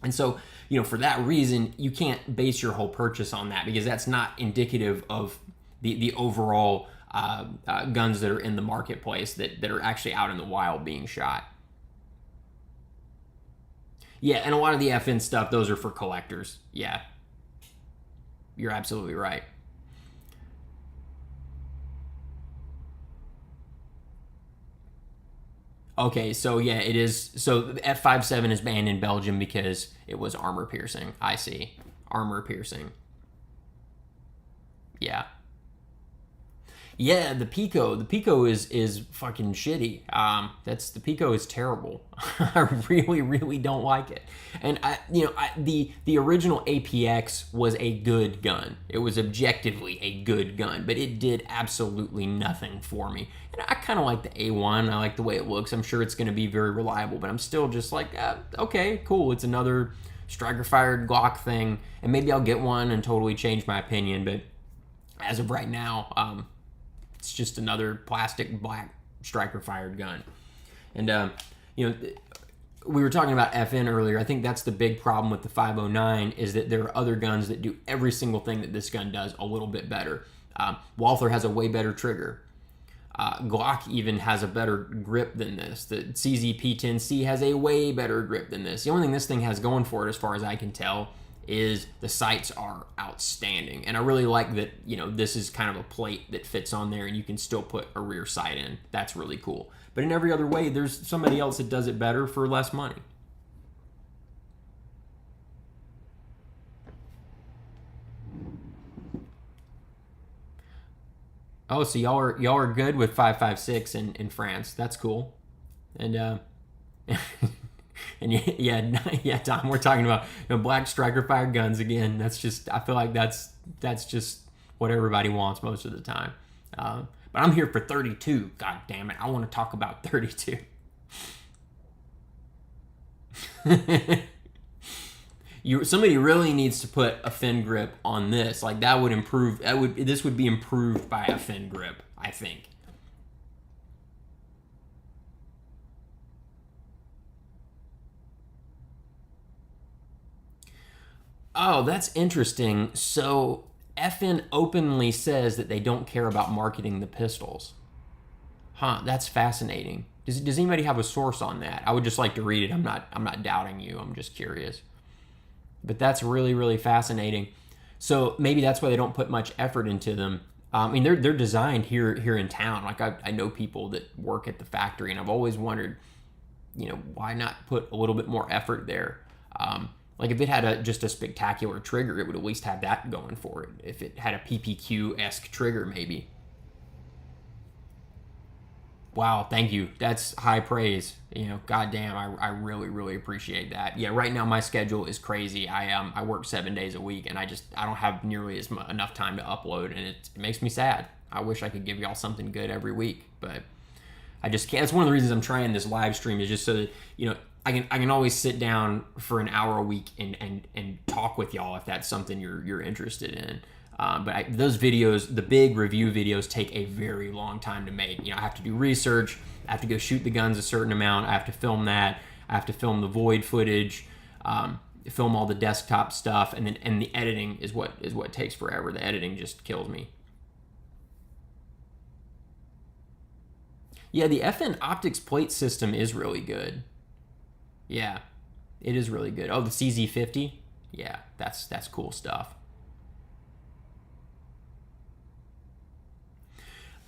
S1: And so, for that reason, you can't base your whole purchase on that, because that's not indicative of the overall guns that are in the marketplace that are actually out in the wild being shot. Yeah, and a lot of the FN stuff, those are for collectors. Yeah. You're absolutely right. Okay, so yeah, it is. So the F57 is banned in Belgium because it was armor piercing. I see. Armor piercing. Yeah. Yeah, the Pico is fucking shitty. The Pico is terrible. I really don't like it. And the original APX was a good gun. It was objectively a good gun, but it did absolutely nothing for me. And I kind of like the A1. I like the way it looks. I'm sure it's going to be very reliable, but I'm still just like, okay, cool. It's another striker-fired Glock thing, and maybe I'll get one and totally change my opinion. But as of right now, it's just another plastic black striker-fired gun. And, we were talking about FN earlier. I think that's the big problem with the 509 is that there are other guns that do every single thing that this gun does a little bit better. Walther has a way better trigger. Glock even has a better grip than this. The CZ-P10C has a way better grip than this. The only thing this thing has going for it, as far as I can tell, is the sights are outstanding. And I really like that, this is kind of a plate that fits on there and you can still put a rear sight in. That's really cool. But in every other way, there's somebody else that does it better for less money. Oh, so y'all are good with 5.56 in France. That's cool. And and yeah, Tom, we're talking about black striker fired guns again. That's just, I feel like that's just what everybody wants most of the time. But I'm here for 32. God damn it, I want to talk about 32. Somebody really needs to put a fin grip on this. Like that would improve. This would be improved by a fin grip, I think. Oh, that's interesting. So FN openly says that they don't care about marketing the pistols. Huh, that's fascinating. Does anybody have a source on that? I would just like to read it. I'm not doubting you. I'm just curious. But that's really fascinating. So maybe that's why they don't put much effort into them. I mean, they're designed here in town. Like I know people that work at the factory, and I've always wondered, why not put a little bit more effort there? Like if it had just a spectacular trigger, it would at least have that going for it. If it had a PPQ-esque trigger, maybe. Wow, thank you. That's high praise. Goddamn, I really appreciate that. Yeah, right now my schedule is crazy. I work 7 days a week, and I don't have nearly enough time to upload, and it makes me sad. I wish I could give y'all something good every week, but I just can't. That's one of the reasons I'm trying this live stream, is just so that I can always sit down for an hour a week and talk with y'all if that's something you're interested in. But those videos, the big review videos, take a very long time to make. I have to do research. I have to go shoot the guns a certain amount. I have to film that. I have to film the void footage, film all the desktop stuff, and the editing is what takes forever. The editing just kills me. Yeah, the FN Optics plate system is really good. Yeah, it is really good. Oh, the CZ50? Yeah, that's cool stuff.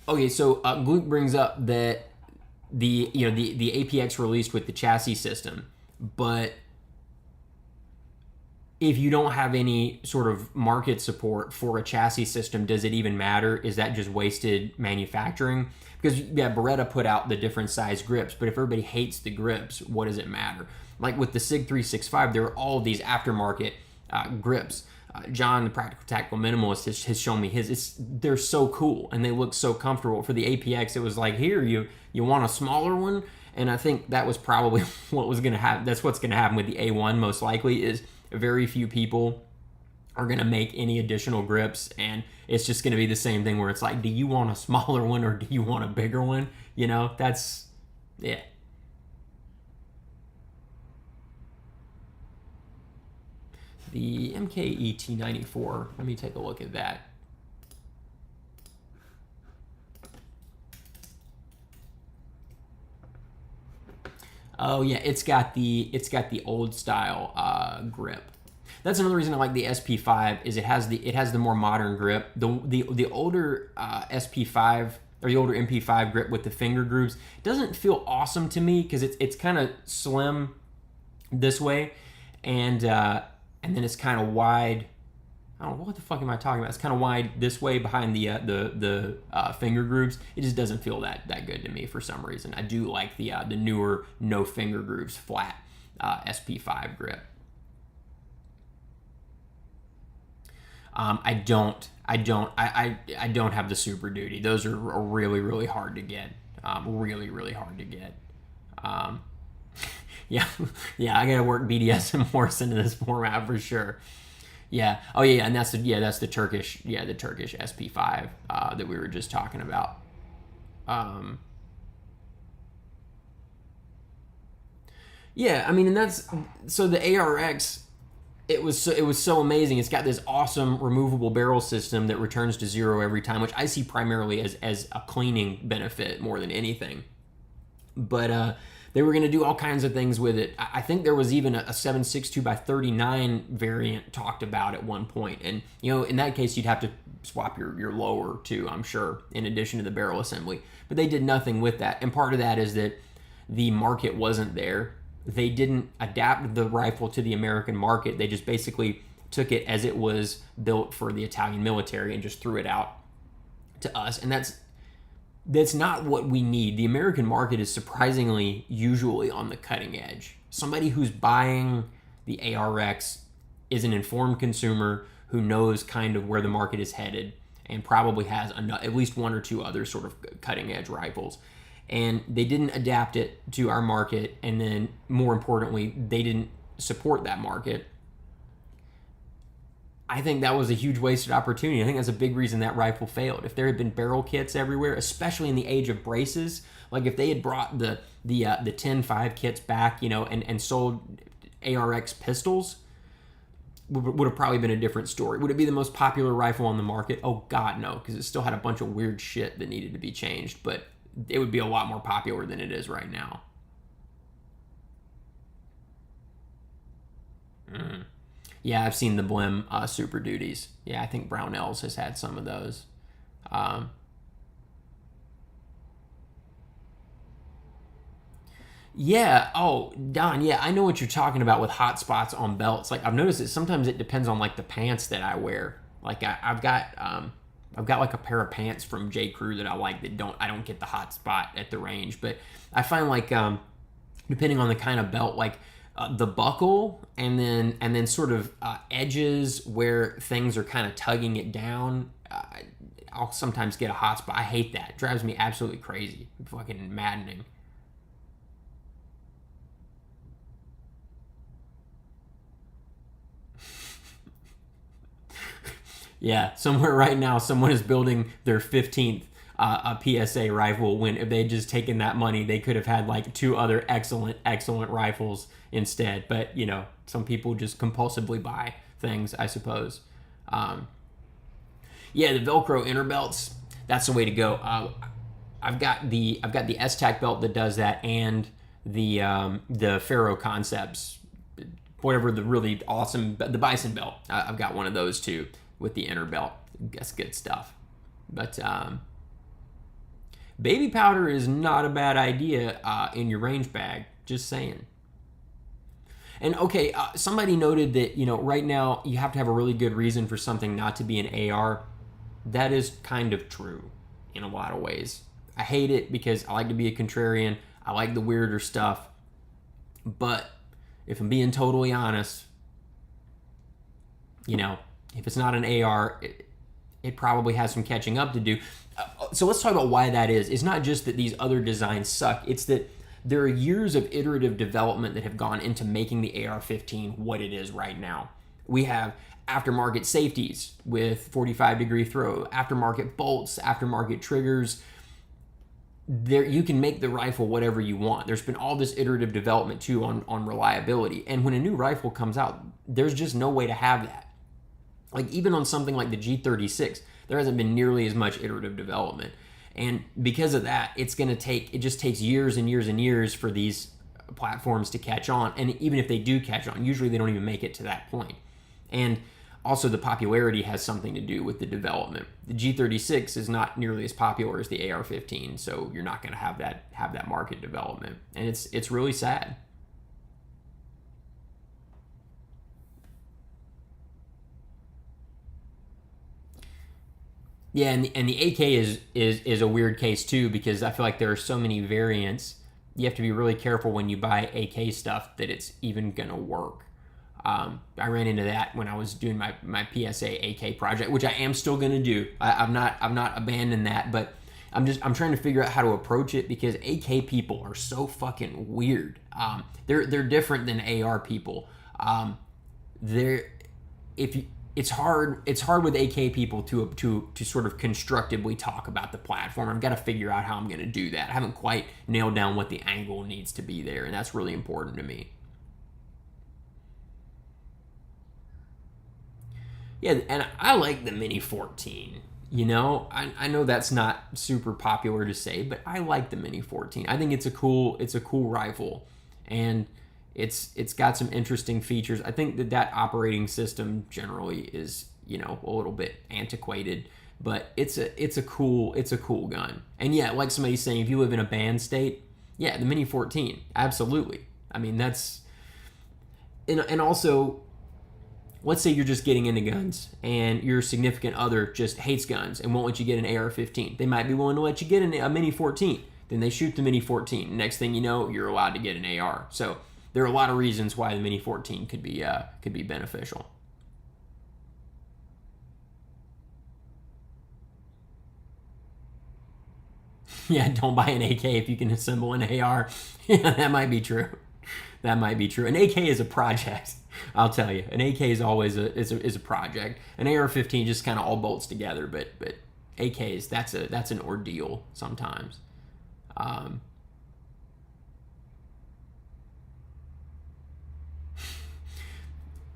S1: Okay, so Gluck brings up that the APX released with the chassis system, but if you don't have any sort of market support for a chassis system, does it even matter? Is that just wasted manufacturing? Because yeah, Beretta put out the different size grips, but if everybody hates the grips, what does it matter? Like with the SIG 365, there are all of these aftermarket grips. John, the Practical Tactical Minimalist, has shown me his. They're so cool and they look so comfortable. For the APX, it was like, here, you want a smaller one? And I think that was probably what was going to happen. That's what's going to happen with the A1 most likely, is very few people are going to make any additional grips, and it's just going to be the same thing where it's like, do you want a smaller one or do you want a bigger one? You know, that's, yeah. The MKE T94, let me take a look at that. Oh yeah, it's got the old style grip. That's another reason I like the SP5, is it has the more modern grip. The older SP5 or the older MP5 grip with the finger grooves doesn't feel awesome to me, because it's kind of slim this way, and then it's kind of wide. I don't know, what the fuck am I talking about? It's kind of wide this way behind the finger grooves. It just doesn't feel that good to me for some reason. I do like the newer no finger grooves flat SP5 grip. I don't have the Super Duty. Those are really, really hard to get. Really, really hard to get. Yeah, I gotta work BDSM horse into this format for sure. Yeah. Oh yeah, and that's the Turkish SP5 that we were just talking about. Yeah, I mean, and that's so the ARX. It was so amazing. It's got this awesome removable barrel system that returns to zero every time, which I see primarily as a cleaning benefit more than anything. But they were going to do all kinds of things with it. I think there was even a 7.62x39 variant talked about at one point. And, you know, in that case, you'd have to swap your lower too, I'm sure, in addition to the barrel assembly. But they did nothing with that. And part of that is that the market wasn't there. They didn't adapt the rifle to the American market. They just basically took it as it was built for the Italian military and just threw it out to us. And that's not what we need. The American market is surprisingly usually on the cutting edge. Somebody who's buying the ARX is an informed consumer who knows kind of where the market is headed and probably has at least one or two other sort of cutting edge rifles. And they didn't adapt it to our market, and then more importantly, they didn't support that market. I think that was a huge wasted opportunity. I think that's a big reason that rifle failed. If there had been barrel kits everywhere, especially in the age of braces, like if they had brought the 10.5 kits back, you know, and sold ARX pistols, would have probably been a different story. Would it be the most popular rifle on the market? Oh God, no, because it still had a bunch of weird shit that needed to be changed, but it would be a lot more popular than it is right now. Yeah, I've seen the Blim Super Duties. Yeah, I think Brownells has had some of those. Yeah. Oh, Don. Yeah, I know what you're talking about with hot spots on belts. Like I've noticed that sometimes it depends on like the pants that I wear. Like I've got like a pair of pants from J. Crew that I like that I don't get the hot spot at the range. But I find like depending on the kind of belt, like the buckle and then sort of edges where things are kind of tugging it down, I'll sometimes get a hot spot. I hate that. It drives me absolutely crazy. Fucking maddening. Yeah, somewhere right now, someone is building their 15th a PSA rifle, when if they had just taken that money, they could have had like two other excellent rifles instead. But, you know, some people just compulsively buy things, I suppose. Yeah, the Velcro inner belts, that's the way to go. I've got the S-Tac belt that does that, and the Faro Concepts, whatever, the really awesome, the Bison belt. I've got one of those too with the inner belt. That's good stuff. But baby powder is not a bad idea in your range bag. Just saying. And okay, somebody noted that, right now you have to have a really good reason for something not to be an AR. That is kind of true in a lot of ways. I hate it because I like to be a contrarian. I like the weirder stuff. But if I'm being totally honest, if it's not an AR, it probably has some catching up to do. So let's talk about why that is. It's not just that these other designs suck. It's that there are years of iterative development that have gone into making the AR-15 what it is right now. We have aftermarket safeties with 45-degree throw, aftermarket bolts, aftermarket triggers. There, you can make the rifle whatever you want. There's been all this iterative development too on reliability. And when a new rifle comes out, there's just no way to have that. Like even on something like the G36, there hasn't been nearly as much iterative development. And because of that, it just takes years and years and years for these platforms to catch on. And even if they do catch on, usually they don't even make it to that point. And also the popularity has something to do with the development. The G36 is not nearly as popular as the AR-15, so you're not going to have that market development. And it's really sad. Yeah, and the AK is a weird case too, because I feel like there are so many variants. You have to be really careful when you buy AK stuff that it's even gonna work. I ran into that when I was doing my PSA AK project, which I am still gonna do. I've not abandoned that, but I'm trying to figure out how to approach it because AK people are so fucking weird. They're different than AR people. It's hard with AK people to sort of constructively talk about the platform. I've got to figure out how I'm going to do that. I haven't quite nailed down what the angle needs to be there, and that's really important to me. Yeah, and I like the Mini 14. I know that's not super popular to say, but I like the Mini 14. I think it's a cool rifle, and it's got some interesting features. I think that operating system generally is a little bit antiquated, but it's a cool gun. And yeah, like somebody's saying, if you live in a banned state, yeah, the Mini 14, absolutely. I mean that's and also, let's say you're just getting into guns and your significant other just hates guns and won't let you get an AR-15. They might be willing to let you get a Mini 14. Then they shoot the Mini 14. Next thing you know, you're allowed to get an AR. So there are a lot of reasons why the Mini 14 could be beneficial. Yeah, don't buy an AK if you can assemble an AR. Yeah, that might be true. That might be true. An AK is a project. I'll tell you, an AK is always a project. An AR-15 just kind of all bolts together, but AKs, that's an ordeal sometimes.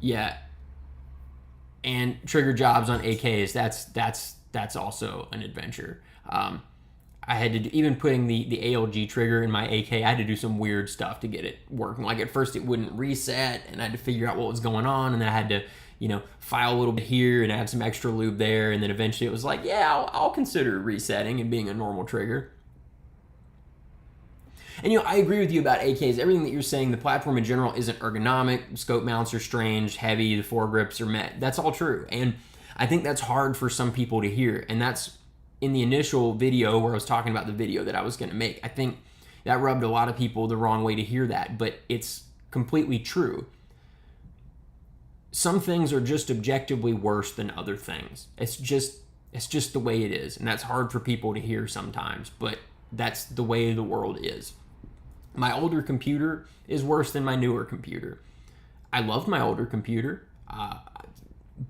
S1: Yeah, and trigger jobs on AKs, that's also an adventure. I had to even putting the ALG trigger in my AK, I had to do some weird stuff to get it working. Like at first it wouldn't reset, and I had to figure out what was going on, and then I had to file a little bit here and add some extra lube there, and then eventually it was like, yeah, I'll consider resetting and being a normal trigger. And I agree with you about AKs. Everything that you're saying, the platform in general isn't ergonomic. Scope mounts are strange, heavy, the foregrips are met. That's all true. And I think that's hard for some people to hear. And that's in the initial video where I was talking about the video that I was going to make. I think that rubbed a lot of people the wrong way to hear that, but it's completely true. Some things are just objectively worse than other things. It's just the way it is. And that's hard for people to hear sometimes, but that's the way the world is. My older computer is worse than my newer computer. I loved my older computer,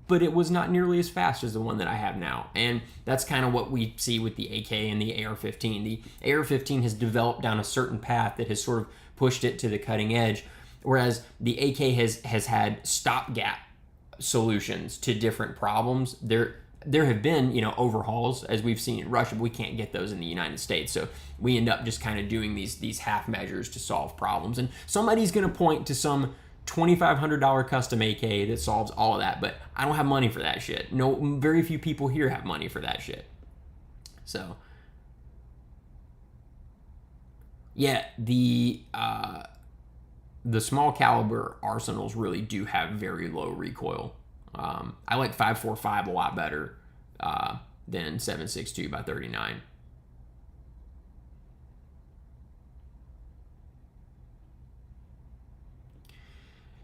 S1: but it was not nearly as fast as the one that I have now. And that's kind of what we see with the AK and the AR-15. The AR-15 has developed down a certain path that has sort of pushed it to the cutting edge, whereas the AK has had stopgap solutions to different problems. There have been, overhauls, as we've seen in Russia, but we can't get those in the United States. So we end up just kind of doing these half measures to solve problems. And somebody's going to point to some $2,500 custom AK that solves all of that, but I don't have money for that shit. No, very few people here have money for that shit. So, yeah, the the small caliber arsenals really do have very low recoil. I like 5.45 a lot better than 7.62 by 39.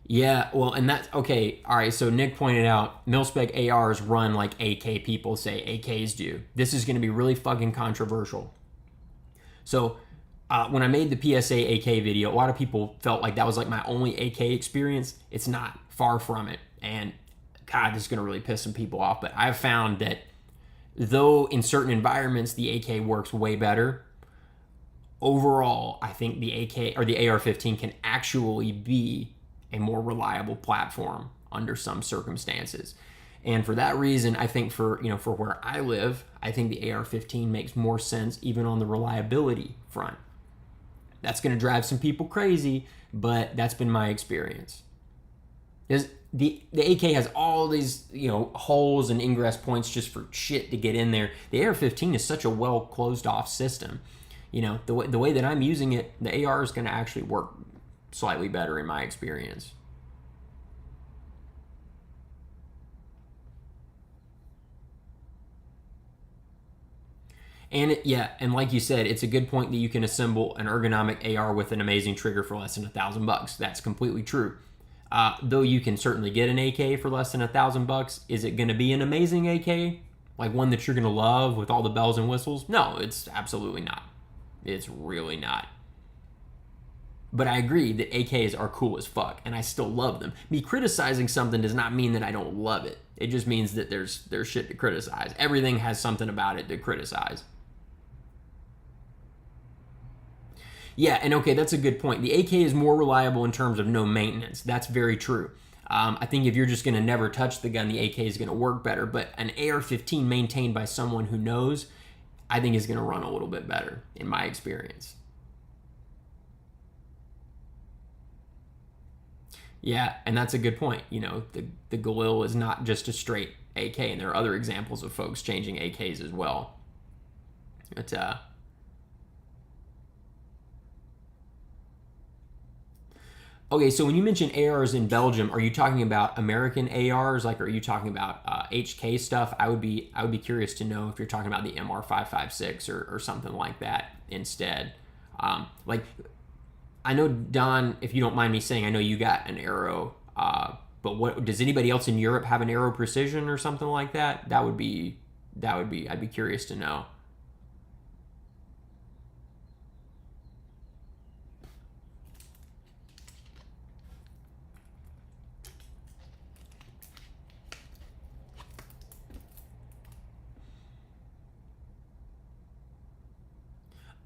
S1: Yeah, well, and that's okay. All right, so Nick pointed out mil-spec ARs run like AK people say AKs do. This is going to be really fucking controversial. So, when I made the PSA AK video, a lot of people felt like that was like my only AK experience. It's not, far from it. And God, this is going to really piss some people off. But I've found that though in certain environments the AK works way better, overall, I think the AK or the AR-15 can actually be a more reliable platform under some circumstances. And for that reason, I think for where I live, I think the AR-15 makes more sense even on the reliability front. That's going to drive some people crazy, but that's been my experience. The AK has all these holes and ingress points just for shit to get in there. The AR-15 is such a well closed off system. The way that I'm using it, the AR is going to actually work slightly better in my experience. And and like you said, it's a good point that you can assemble an ergonomic AR with an amazing trigger for less than $1,000. That's completely true. Though you can certainly get an AK for less than $1,000, is it going to be an amazing AK, like one that you're going to love with all the bells and whistles? No, it's absolutely not. It's really not. But I agree that AKs are cool as fuck, and I still love them. Me criticizing something does not mean that I don't love it. It just means that there's shit to criticize. Everything has something about it to criticize. Yeah, and okay, that's a good point. The AK is more reliable in terms of no maintenance. That's very true. I think if you're just going to never touch the gun, the AK is going to work better. But an AR-15 maintained by someone who knows, I think is going to run a little bit better, in my experience. Yeah, and that's a good point. The Galil is not just a straight AK, and there are other examples of folks changing AKs as well. But okay, so when you mention ARs in Belgium, are you talking about American ARs? Like, are you talking about HK stuff? I would be curious to know if you're talking about the MR556 or something like that instead. Like, I know, Don, if you don't mind me saying, I know you got an Aero, but what does anybody else in Europe have an Aero Precision or something like that? I'd be curious to know.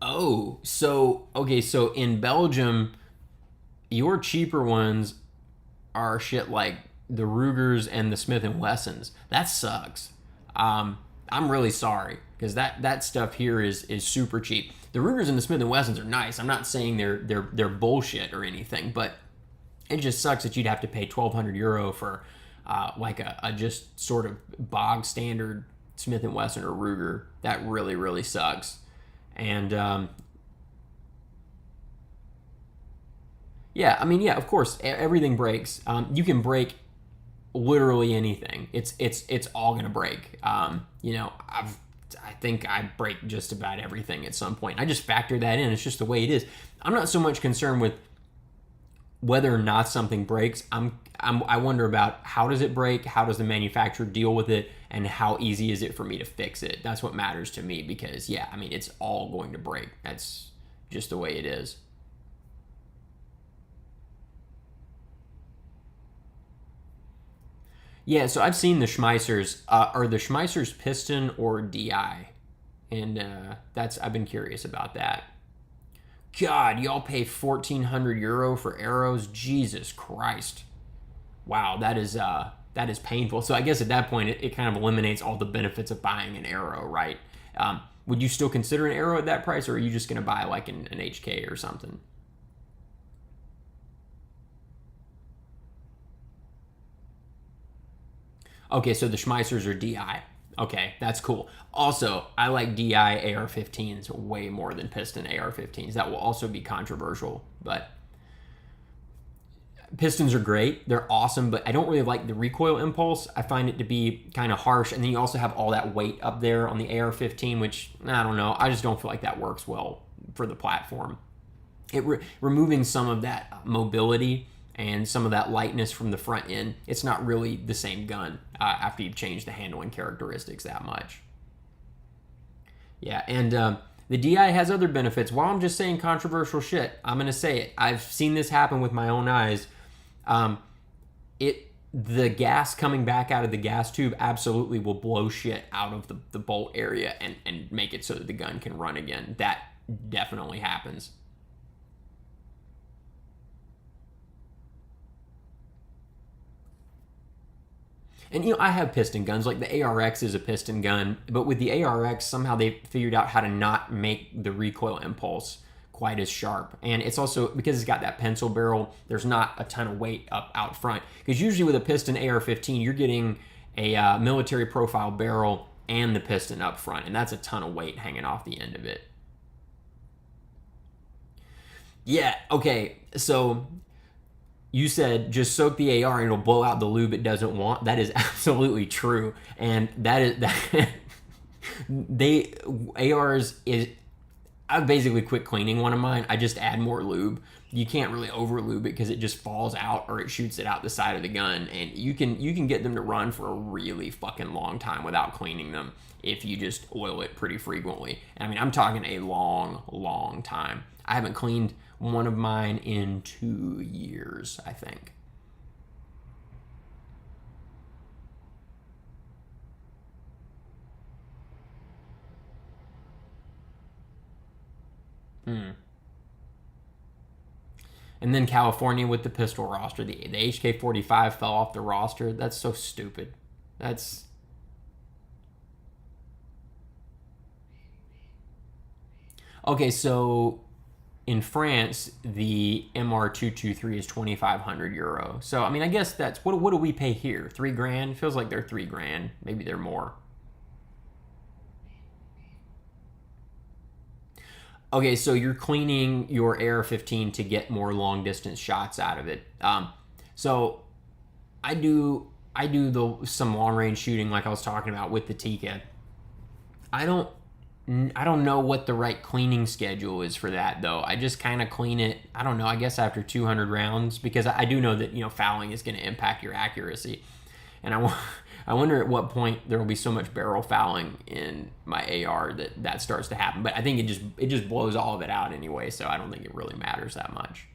S1: Oh, so okay, so in Belgium, your cheaper ones are shit like the Rugers and the Smith and Wessons. That sucks. I'm really sorry because that stuff here is super cheap. The Rugers and the Smith and Wessons are nice. I'm not saying they're bullshit or anything, but it just sucks that you'd have to pay 1,200 euro for like a just sort of bog standard Smith and Wesson or Ruger. That really really sucks. And yeah, I mean, yeah, of course, everything breaks. You can break literally anything. It's all gonna break. I think I break just about everything at some point. I just factor that in. It's just the way it is. I'm not so much concerned with whether or not something breaks. I wonder about how does it break, how does the manufacturer deal with it, and how easy is it for me to fix it. That's what matters to me because, yeah, I mean, it's all going to break. That's just the way it is. Yeah, so I've seen the Schmeissers. Are the Schmeissers piston or DI? And I've been curious about that. God, y'all pay 1,400 euro for arrows? Jesus Christ. Wow, that is painful. So I guess at that point, it kind of eliminates all the benefits of buying an arrow, right? Would you still consider an arrow at that price, or are you just going to buy like an HK or something? Okay, so the Schmeissers are DI. Okay, that's cool. Also, I like DI AR-15s way more than piston AR-15s. That will also be controversial, but Pistons are great. They're awesome, but I don't really like the recoil impulse. I find it to be kind of harsh. And then you also have all that weight up there on the AR-15, which, I don't know. I just don't feel like that works well for the platform. Removing some of that mobility and some of that lightness from the front end, it's not really the same gun after you've changed the handling characteristics that much. Yeah, and the DI has other benefits. While I'm just saying controversial shit, I'm going to say it. I've seen this happen with my own eyes. The gas coming back out of the gas tube absolutely will blow shit out of the bolt area and make it so that the gun can run again. That definitely happens. And, you know, I have piston guns. Like, the ARX is a piston gun. But with the ARX, somehow they figured out how to not make the recoil impulse quite as sharp. And it's also, because it's got that pencil barrel, there's not a ton of weight up out front. Because usually with a piston AR-15, you're getting a military profile barrel and the piston up front. And that's a ton of weight hanging off the end of it. Yeah, okay. So you said just soak the AR and it'll blow out the lube it doesn't want. That is absolutely true. And that is that ARs is, I've basically quit cleaning one of mine. I just add more lube. You can't really over lube it because it just falls out or it shoots it out the side of the gun. And you can get them to run for a really fucking long time without cleaning them if you just oil it pretty frequently. And I mean, I'm talking a long time. I haven't cleaned one of mine in 2 years, I think. And then California with the pistol roster. The HK-45 fell off the roster. That's so stupid. That's... Okay, so in France, the MR223 is 2,500 euro. So, I mean, I guess that's... What do we pay here? 3 grand? Feels like they're 3 grand. Maybe they're more. Okay, so you're cleaning your AR-15 to get more long-distance shots out of it. So I do some long-range shooting like I was talking about with the Tika. I don't know what the right cleaning schedule is for that, though. I just kind of clean it, I don't know, I guess after 200 rounds, because I do know that, you know, fouling is going to impact your accuracy. And I wonder at what point there will be so much barrel fouling in my AR that starts to happen. But I think it just blows all of it out anyway, so I don't think it really matters that much.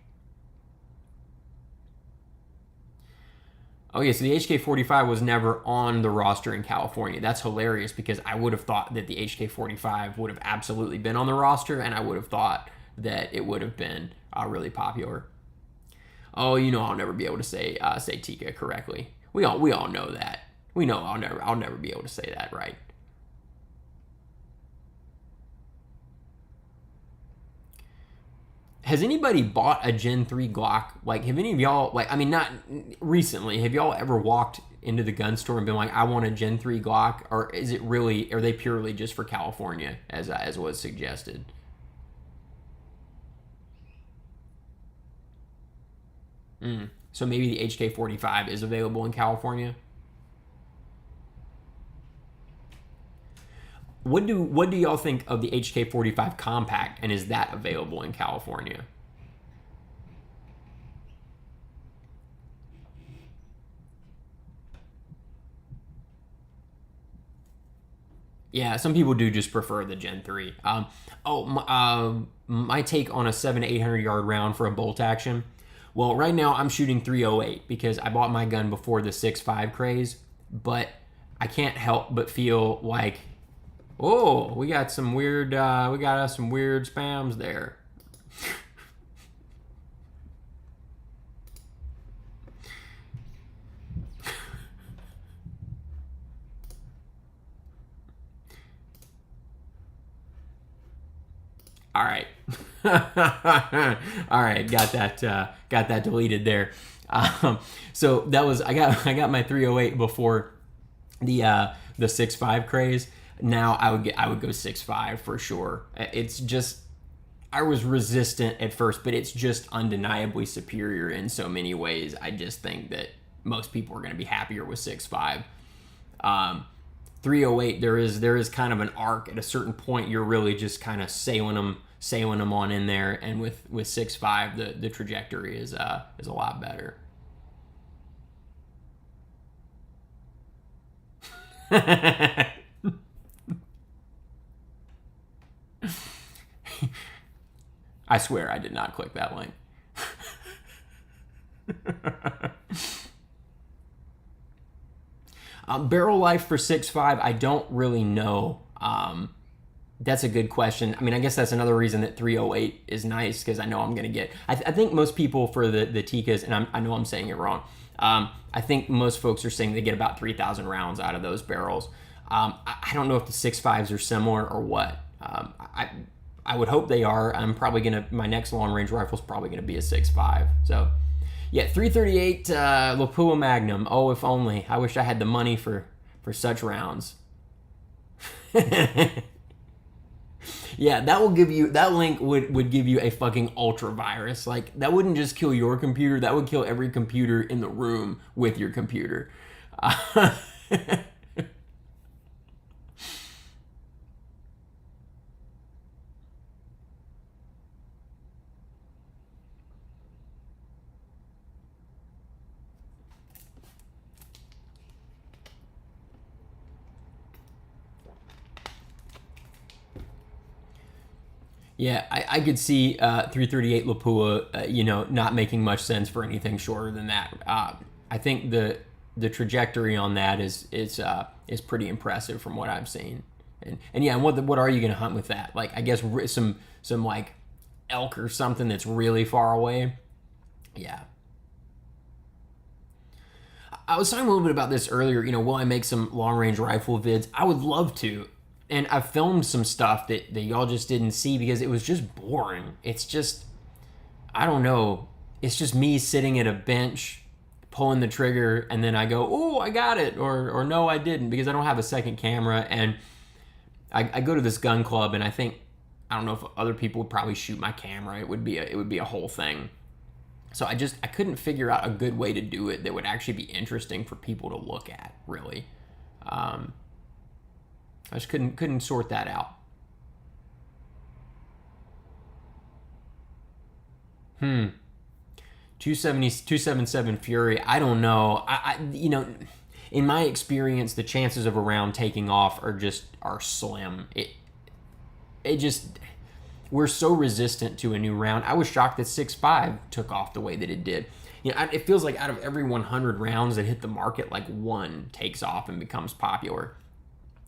S1: Okay, so the HK-45 was never on the roster in California. That's hilarious because I would have thought that the HK-45 would have absolutely been on the roster, and I would have thought that it would have been really popular. Oh, you know, I'll never be able to say Tika correctly. We all know that. We know I'll never be able to say that right. Has anybody bought a Gen 3 Glock? Like, have any of y'all, like, I mean, not recently, have y'all ever walked into the gun store and been like, I want a Gen 3 Glock? Or is it really, are they purely just for California, as was suggested? So maybe the HK-45 is available in California? What do y'all think of the HK-45 Compact, and is that available in California? Yeah, some people do just prefer the Gen 3. My take on a 700 to 800 yard round for a bolt action. Well, right now I'm shooting 308 because I bought my gun before the 6.5 craze, but I can't help but feel like, oh, we got some weird spams there. All right. All right, got that deleted there. So that was I got my 308 before the 6.5 craze. Now I would go 6.5 for sure. It's just I was resistant at first, but it's just undeniably superior in so many ways. I just think that most people are going to be happier with 6.5. 308, there is kind of an arc. At a certain point, you're really just kind of sailing them on in there, and with 6.5, the trajectory is a lot better. I swear I did not click that link. Barrel life for 6.5, I don't really know. That's a good question. I mean, I guess that's another reason that 308 is nice, because I know I'm going to get... I think most people for the Tikas, and I know I'm saying it wrong, I think most folks are saying they get about 3,000 rounds out of those barrels. I don't know if the 6.5s are similar or what. I would hope they are. I'm probably going to... My next long-range rifle is probably going to be a 6.5. So... Yeah, 338 Lapua Magnum. Oh, if only. I wish I had the money for such rounds. Yeah, that link would give you a fucking ultra virus. Like, that wouldn't just kill your computer, that would kill every computer in the room with your computer. Yeah, I could see 338 Lapua, not making much sense for anything shorter than that. I think the trajectory on that is pretty impressive from what I've seen. And yeah, and what are you going to hunt with that? Like, I guess some like elk or something that's really far away. Yeah. I was talking a little bit about this earlier. Will I make some long range rifle vids? I would love to. And I filmed some stuff that y'all just didn't see because it was just boring. It's just, I don't know. It's just me sitting at a bench, pulling the trigger, and then I go, oh, I got it, or no, I didn't, because I don't have a second camera. And I go to this gun club, and I don't know if other people would probably shoot my camera. It would be a whole thing. So I couldn't figure out a good way to do it that would actually be interesting for people to look at, really. I just couldn't sort that out. 277 Fury. I don't know. In my experience, the chances of a round taking off are slim. We're so resistant to a new round. I was shocked that 6.5 took off the way that it did. It feels like out of every 100 rounds that hit the market, like one takes off and becomes popular.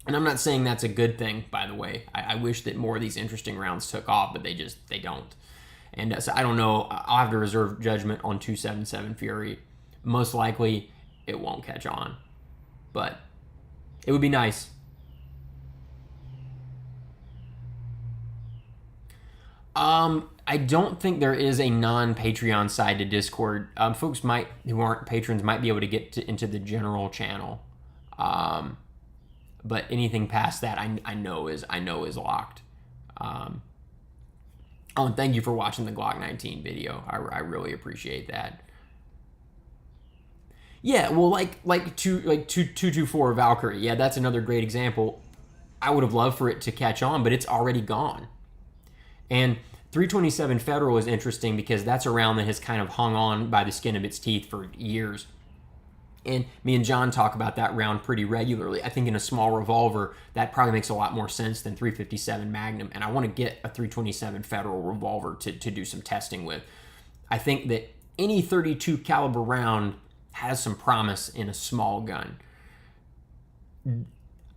S1: And I'm not saying that's a good thing, by the way. I wish that more of these interesting rounds took off, but they don't. And so I don't know. I'll have to reserve judgment on 277 Fury. Most likely, it won't catch on. But it would be nice. I don't think there is a non-Patreon side to Discord. Folks who aren't patrons might be able to get into the general channel. But anything past that, I know is locked. Oh, and thank you for watching the Glock 19 video. I really appreciate that. Yeah, well, like 224 Valkyrie. Yeah, that's another great example. I would have loved for it to catch on, but it's already gone. And 327 Federal is interesting because that's a round that has kind of hung on by the skin of its teeth for years. And me and John talk about that round pretty regularly. I think in a small revolver, that probably makes a lot more sense than 357 Magnum. And I want to get a 327 Federal revolver to do some testing with. I think that any 32 caliber round has some promise in a small gun.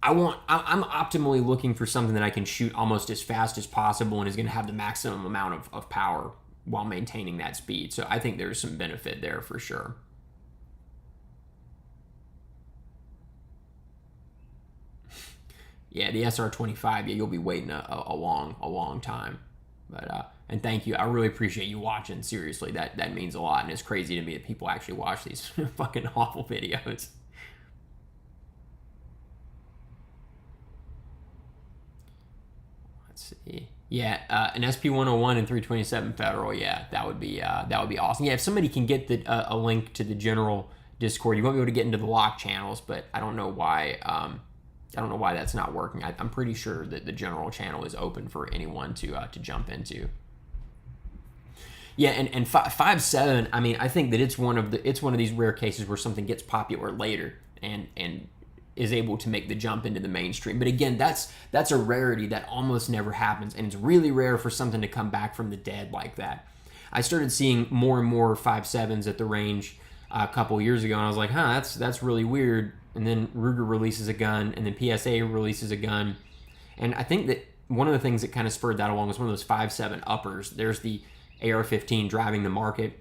S1: I'm optimally looking for something that I can shoot almost as fast as possible and is going to have the maximum amount of power while maintaining that speed. So I think there's some benefit there for sure. Yeah, the SR25, yeah, you'll be waiting a long time. But and thank you. I really appreciate you watching. Seriously, that means a lot, and it's crazy to me that people actually watch these fucking awful videos. Let's see. Yeah, an SP101 and 327 Federal. Yeah, that would be awesome. Yeah, if somebody can get a link to the general Discord, you won't be able to get into the lock channels, but I don't know why. I don't know why that's not working. I'm pretty sure that the general channel is open for anyone to jump into. Yeah, and 5.7. I mean, I think that it's one of these rare cases where something gets popular later and is able to make the jump into the mainstream. But again, that's a rarity that almost never happens, and it's really rare for something to come back from the dead like that. I started seeing more and more 5.7s at the range a couple years ago, and I was like, huh, that's really weird. And then Ruger releases a gun, and then PSA releases a gun, and I think that one of the things that kind of spurred that along was one of those 5.7 uppers. There's the AR-15 driving the market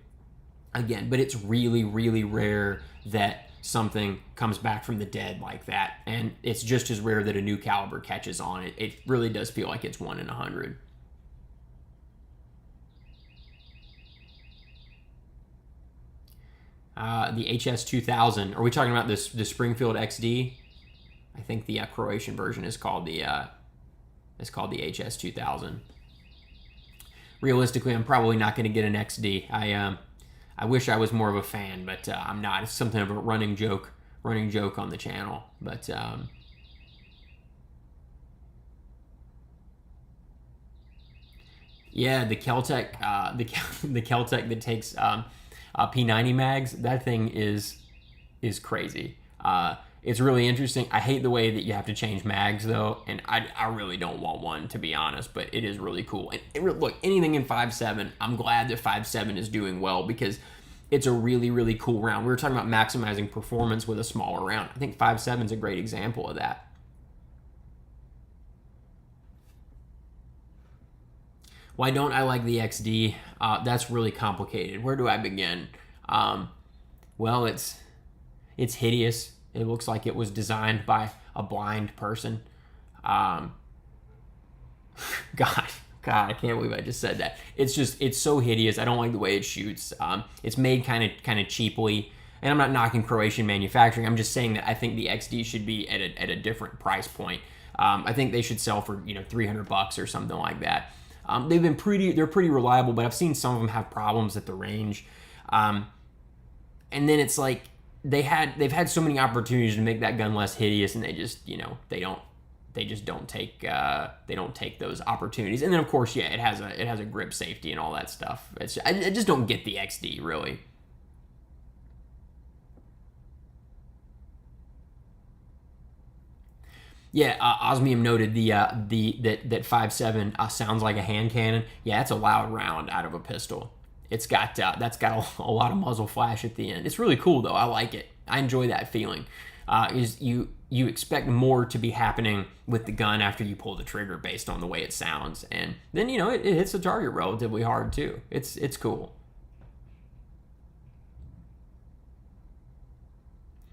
S1: again, but it's really, really rare that something comes back from the dead like that, and it's just as rare that a new caliber catches on. It really does feel like it's 1 in 100. The HS2000. Are we talking about this the Springfield XD? I think the Croatian version is called the HS2000. Realistically, I'm probably not going to get an XD. I wish I was more of a fan, but I'm not. It's something of a running joke on the channel. But yeah, the Keltec, the Keltec that takes P90 mags. That thing is crazy. It's really interesting. I hate the way that you have to change mags though, and I really don't want one, to be honest, but it is really cool. And look, anything in 5.7, I'm glad that 5.7 is doing well because it's a really, really cool round. We were talking about maximizing performance with a smaller round. I think 5.7 is a great example of that. Why don't I like the XD? That's really complicated. Where do I begin? Well, it's hideous. It looks like it was designed by a blind person. God, I can't believe I just said that. It's so hideous. I don't like the way it shoots. It's made kind of cheaply, and I'm not knocking Croatian manufacturing. I'm just saying that I think the XD should be at a different price point. I think they should sell for $300 or something like that. They're pretty reliable, but I've seen some of them have problems at the range. And then it's like they've had so many opportunities to make that gun less hideous, and they just don't take those opportunities. And then of course, yeah, it has a grip safety and all that stuff. I just don't get the XD really. Yeah, Osmium noted that 5.7 sounds like a hand cannon. Yeah, it's a loud round out of a pistol. It's got that's got a lot of muzzle flash at the end. It's really cool though. I like it. I enjoy that feeling. Is you expect more to be happening with the gun after you pull the trigger based on the way it sounds, and then it hits the target relatively hard too. It's cool.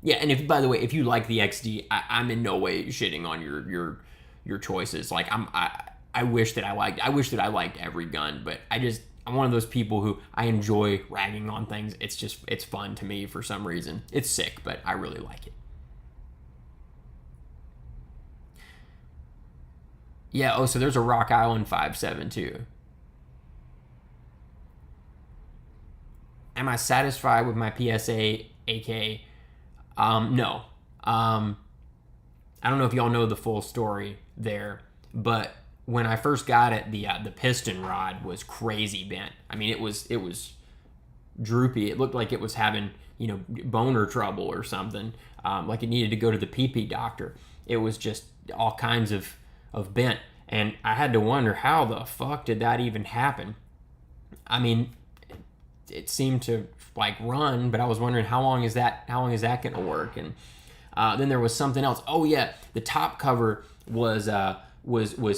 S1: Yeah, and by the way, if you like the XD, I'm in no way shitting on your choices. Like I wish that I liked every gun, but I'm one of those people who I enjoy ragging on things. It's fun to me for some reason. It's sick, but I really like it. Yeah, oh, so there's a Rock Island 5.7 too. Am I satisfied with my PSA AK? No. I don't know if y'all know the full story there, but when I first got it, the piston rod was crazy bent. I mean, it was droopy. It looked like it was having boner trouble or something. Like it needed to go to the PP doctor. It was just all kinds of bent, and I had to wonder how the fuck did that even happen. I mean, it seemed to run, but I was wondering how long is that going to work? And then there was something else. Oh yeah, the top cover was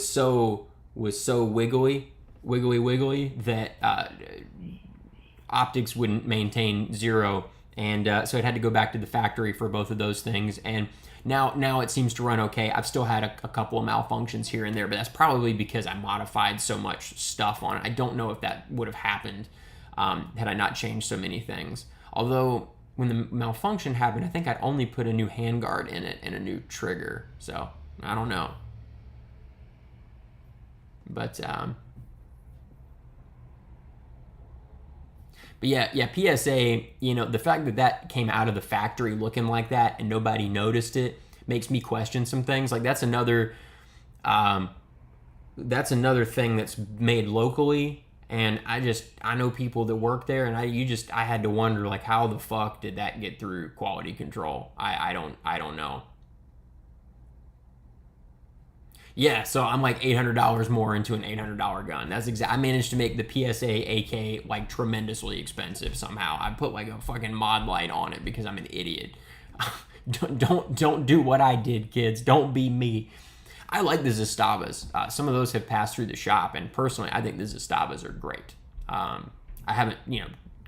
S1: so wiggly that optics wouldn't maintain 0, and so it had to go back to the factory for both of those things. And now it seems to run okay. I've still had a couple of malfunctions here and there, but that's probably because I modified so much stuff on it. I don't know if that would have happened had I not changed so many things. Although when the malfunction happened, I think I'd only put a new handguard in it and a new trigger. So I don't know. But yeah, PSA, you know, the fact that that came out of the factory looking like that and nobody noticed it makes me question some things. Like that's another thing that's made locally, and I know people that work there, and I had to wonder, like, how the fuck did that get through quality control? I don't know. Yeah, so I'm like $800 more into an $800 gun. I managed to make the PSA AK like tremendously expensive somehow. I put like a fucking mod light on it because I'm an idiot. Don't do what I did, kids. Don't be me. I like the Zastavas. Some of those have passed through the shop, and personally, I think the Zastavas are great. I haven't,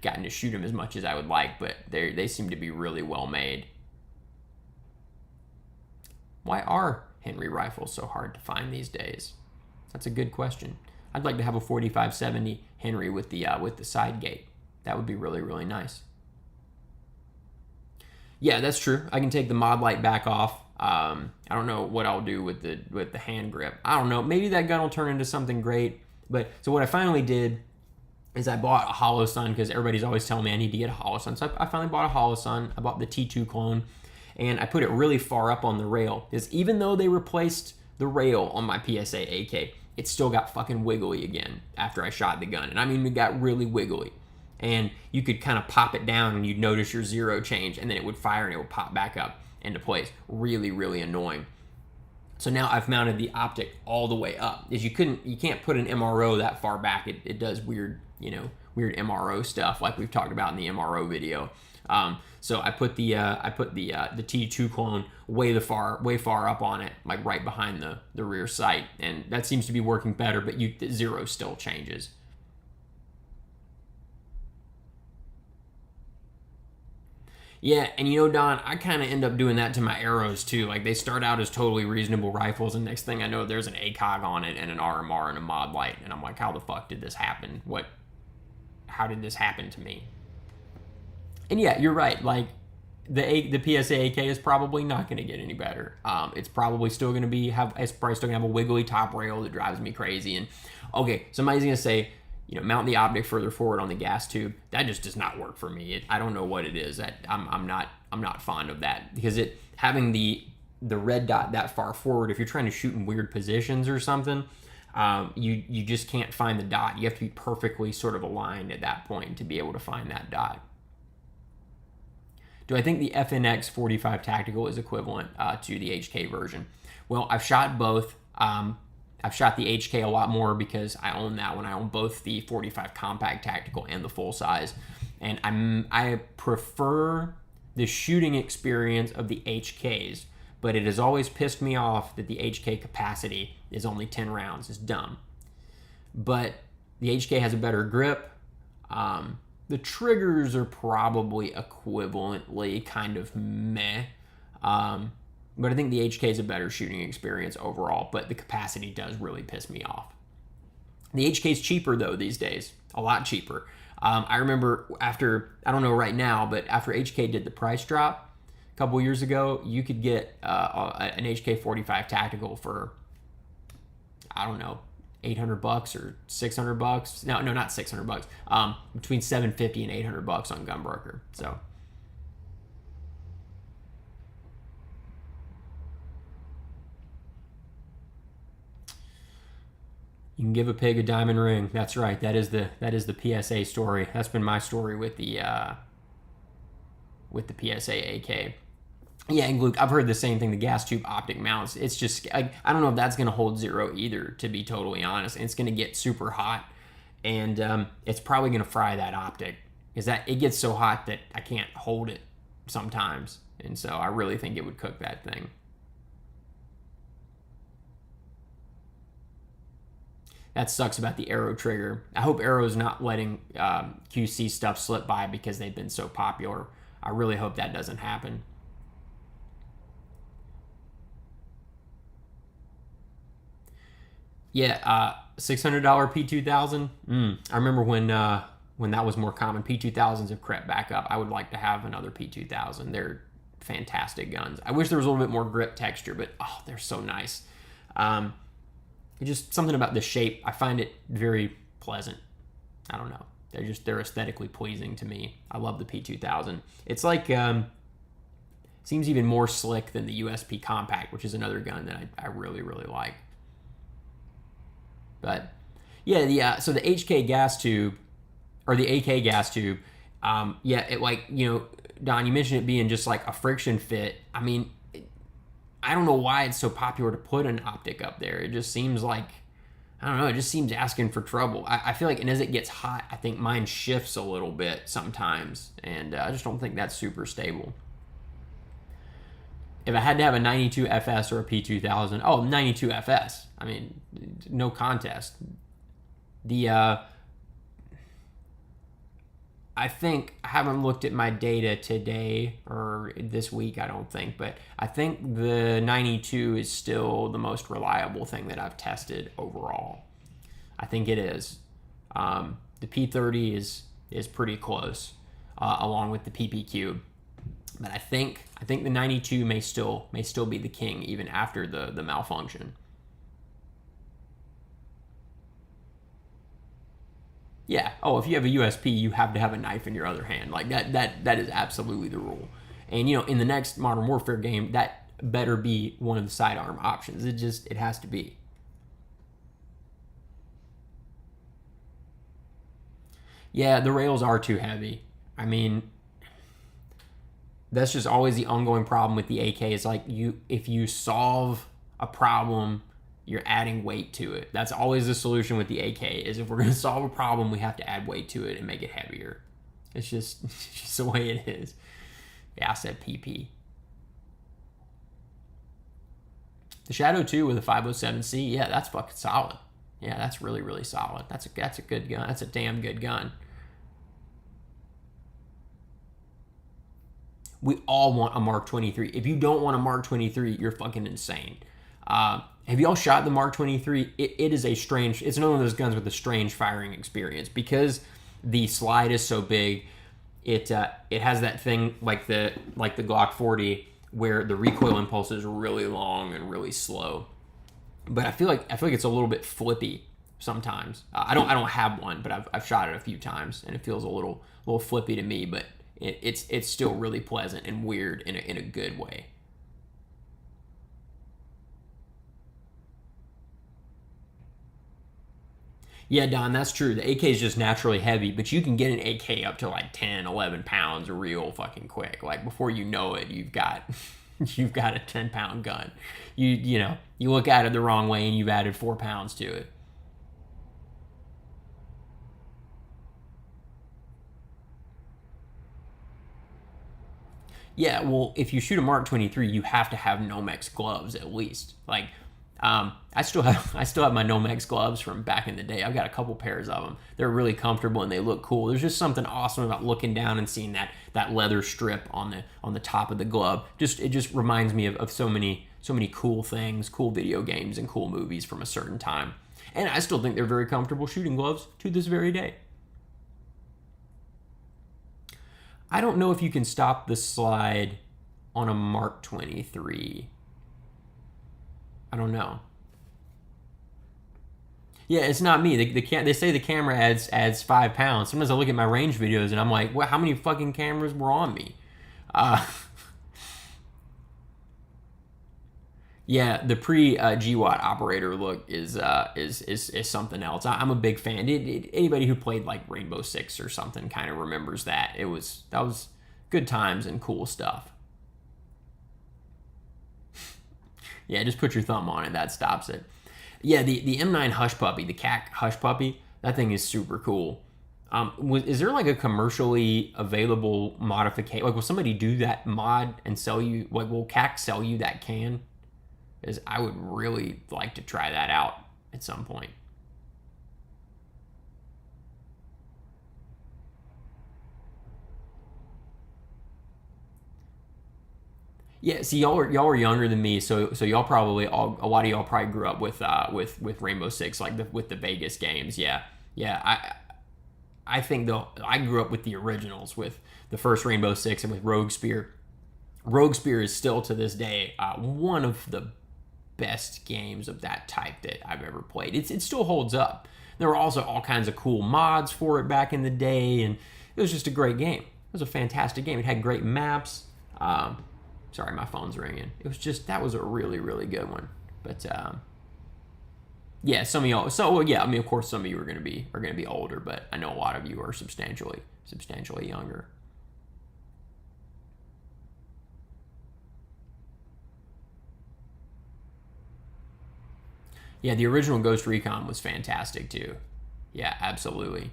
S1: gotten to shoot them as much as I would like, but they seem to be really well made. Why are Henry rifles so hard to find these days? That's a good question. I'd like to have a 4570 Henry with the side gate. That would be really, really nice. Yeah, that's true. I can take the mod light back off. I don't know what I'll do with the hand grip. I don't know. Maybe that gun will turn into something great. But so what I finally did is I bought a Holosun, because everybody's always telling me I need to get a Holosun. So I finally bought a Holosun. I bought the T2 clone, and I put it really far up on the rail, because even though they replaced the rail on my PSA AK, it still got fucking wiggly again after I shot the gun. And I mean, it got really wiggly. And you could kind of pop it down and you'd notice your zero change, and then it would fire and it would pop back up into place. Really, really annoying. So now I've mounted the Optic all the way up. Is you can't put an MRO that far back. It does weird, weird MRO stuff like we've talked about in the MRO video. So I put the T2 clone way far up on it, like right behind the rear sight, and that seems to be working better. But the zero still changes. Yeah, and Don, I kind of end up doing that to my arrows too. Like, they start out as totally reasonable rifles, and next thing I know, there's an ACOG on it and an RMR and a mod light, and I'm like, how the fuck did this happen? How did this happen to me? And yeah, you're right. Like, the PSA AK is probably not going to get any better. It's probably still going to have a wiggly top rail that drives me crazy. And okay, somebody's going to say, mount the optic further forward on the gas tube. That just does not work for me. I don't know what it is. I'm not fond of that, because having the red dot that far forward, if you're trying to shoot in weird positions or something, you just can't find the dot. You have to be perfectly sort of aligned at that point to be able to find that dot. Do I think the FNX 45 Tactical is equivalent to the HK version? Well, I've shot both. I've shot the HK a lot more because I own that one. I own both the 45 Compact Tactical and the full size. And I prefer the shooting experience of the HKs, but it has always pissed me off that the HK capacity is only 10 rounds. It's dumb. But the HK has a better grip. The triggers are probably equivalently kind of meh. But I think the HK is a better shooting experience overall, but the capacity does really piss me off. The HK is cheaper, though, these days. A lot cheaper. I remember I don't know right now, but after HK did the price drop a couple years ago, you could get an HK 45 Tactical for, I don't know, $800 or $600. No, not $600. Between $750 and $800 on Gunbroker. So. You can give a pig a diamond ring. That's right. That is the PSA story. That's been my story with the PSA AK. Yeah, and Luke, I've heard the same thing. The gas tube optic mounts. It's just I don't know if that's going to hold zero either, to be totally honest. And it's going to get super hot, and it's probably going to fry that optic, because it gets so hot that I can't hold it sometimes, and so I really think it would cook that thing. That sucks about the Arrow trigger. I hope Arrow's not letting QC stuff slip by because they've been so popular. I really hope that doesn't happen. Yeah, $600 P2000. I remember when that was more common. P2000s have crept back up. I would like to have another P2000. They're fantastic guns. I wish there was a little bit more grip texture, but they're so nice. just something about the shape. I find it very pleasant. I don't know. They're aesthetically pleasing to me. I love the P2000. It's like seems even more slick than the USP Compact, which is another gun that I really like. But yeah, so the HK gas tube or the AK gas tube, it like, you know, Don, you mentioned it being just like a friction fit. I mean, I don't know why it's so popular to put an Optic up there. It just seems like, I don't know, it just seems asking for trouble. I feel like, and as it gets hot, I think mine shifts a little bit sometimes, and I just don't think that's super stable. If I had to have a 92 FS or a P2000, 92 FS. I mean, no contest. I think, I haven't looked at my data today or this week, I don't think, but I think the 92 is still the most reliable thing that I've tested overall. I think it is. The P30 is pretty close, along with the PPQ. But I think the 92 may still be the king even after the malfunction. Yeah. Oh, if you have a USP, you have to have a knife in your other hand. Like that is absolutely the rule. And you know, in the next Modern Warfare game, that better be one of the sidearm options. It has to be. Yeah, the rails are too heavy. I mean, that's just always the ongoing problem with the AK. It's like if you solve a problem, you're adding weight to it. That's always the solution with the AK, is if we're going to solve a problem, we have to add weight to it and make it heavier. It's just the way it is. Yeah, I said PP. The Shadow 2 with a 507C, yeah, that's fucking solid. Yeah, that's really solid. That's a good gun. That's a damn good gun. We all want a Mark 23. If you don't want a Mark 23, you're fucking insane. Have y'all shot the Mark 23? It is it's one of those guns with a strange firing experience because the slide is so big. It has that thing like the Glock 40 where the recoil impulse is really long and really slow. But I feel like it's a little bit flippy sometimes. I don't have one, but I've shot it a few times and it feels a little flippy to me. But it's still really pleasant and weird in a good way. Yeah, Don, that's true. The AK is just naturally heavy, but you can get an AK up to like 10, 11 pounds real fucking quick. Like before you know it, you've got a 10-pound gun. You look at it the wrong way and you've added 4 pounds to it. Yeah, well, if you shoot a Mark 23, you have to have Nomex gloves at least. Like, I still have my Nomex gloves from back in the day. I've got a couple pairs of them. They're really comfortable and they look cool. There's just something awesome about looking down and seeing that leather strip on the top of the glove. It just reminds me of so many cool things, cool video games and cool movies from a certain time. And I still think they're very comfortable shooting gloves to this very day. I don't know if you can stop the slide on a Mark 23. I don't know. Yeah, it's not me. They say the camera adds 5 pounds. Sometimes I look at my range videos and I'm like, well, how many fucking cameras were on me? Yeah, the pre-GWAT operator look is something else. I'm a big fan. Anybody who played like Rainbow Six or something kind of remembers that. That was good times and cool stuff. Yeah, just put your thumb on it. That stops it. Yeah, the M9 Hush Puppy, the CAC Hush Puppy, that thing is super cool. Is there like a commercially available modification? Like, will somebody do that mod and sell you? Like, will CAC sell you that can? Because I would really like to try that out at some point. Yeah, see, y'all are younger than me, so y'all probably a lot of y'all probably grew up with Rainbow Six, like with the Vegas games. Yeah. I think though I grew up with the originals, with the first Rainbow Six and with Rogue Spear. Rogue Spear is still to this day one of the best games of that type that I've ever played. It still holds up. There were also all kinds of cool mods for it back in the day, and it was just a great game. It was a fantastic game. It had great maps. Sorry, my phone's ringing. It was just, that was a really, really good one. But yeah, some of y'all. So well, yeah, I mean, of course, some of you are gonna be older, but I know a lot of you are substantially younger. Yeah, the original Ghost Recon was fantastic too. Yeah, absolutely.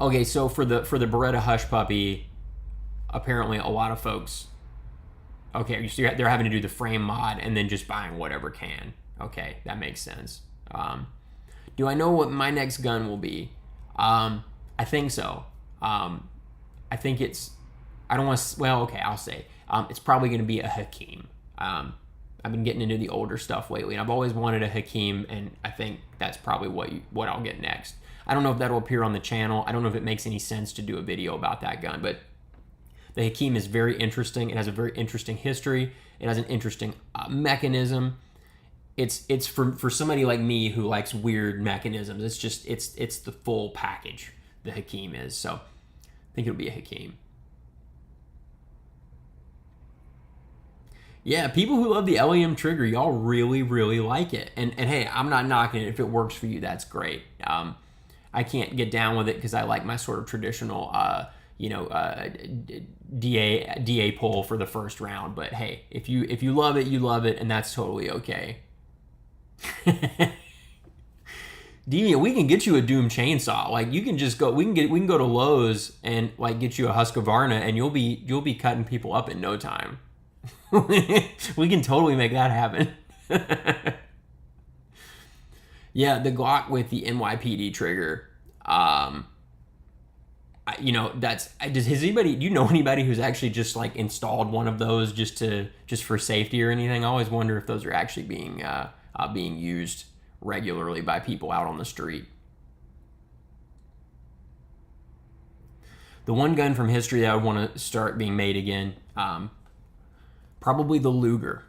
S1: Okay, so for the Beretta Hush Puppy, apparently a lot of folks. Okay, so they're having to do the frame mod and then just buying whatever can. Okay, that makes sense. Do I know what my next gun will be? I think so. I think it's. I don't want to. Well, okay, I'll say. It's probably going to be a Hakim. I've been getting into the older stuff lately, and I've always wanted a Hakim, and I think that's probably what I'll get next. I don't know if that'll appear on the channel. I don't know if it makes any sense to do a video about that gun, but the Hakim is very interesting. It has a very interesting history. It has an interesting mechanism. It's for somebody like me who likes weird mechanisms. It's just it's the full package. The Hakim is. So I think it'll be a Hakim. Yeah, people who love the LEM trigger, y'all really, really like it. And hey, I'm not knocking it. If it works for you, that's great. I can't get down with it because I like my sort of traditional, DA pull for the first round. But hey, if you love it, you love it, and that's totally okay. Deviant, we can get you a Doom chainsaw. Like you can just go. We can go to Lowe's and like get you a Husqvarna, and you'll be cutting people up in no time. We can totally make that happen. Yeah, the Glock with the NYPD trigger. Do you know anybody who's actually just like installed one of those just for safety or anything? I always wonder if those are actually being used regularly by people out on the street. The one gun from history that I would want to start being made again, probably the Luger.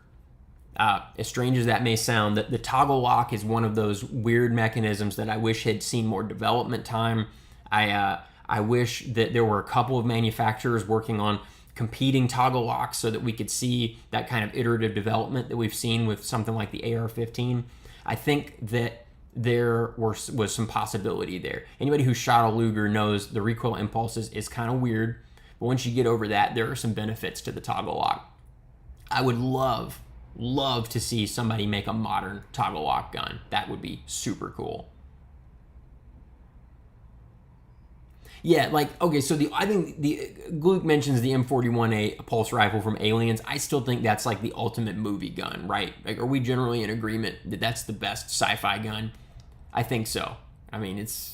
S1: As strange as that may sound, the toggle lock is one of those weird mechanisms that I wish had seen more development time. I wish that there were a couple of manufacturers working on competing toggle locks so that we could see that kind of iterative development that we've seen with something like the AR-15. I think that there was some possibility there. Anybody who shot a Luger knows the recoil impulses is kind of weird, but once you get over that, there are some benefits to the toggle lock. I would love to see somebody make a modern toggle lock gun. That would be super cool. Yeah, like, okay, so I think Gluck mentions the M41A pulse rifle from Aliens. I still think that's like the ultimate movie gun, right? Like, are we generally in agreement that that's the best sci-fi gun? I think so. I mean, doesn't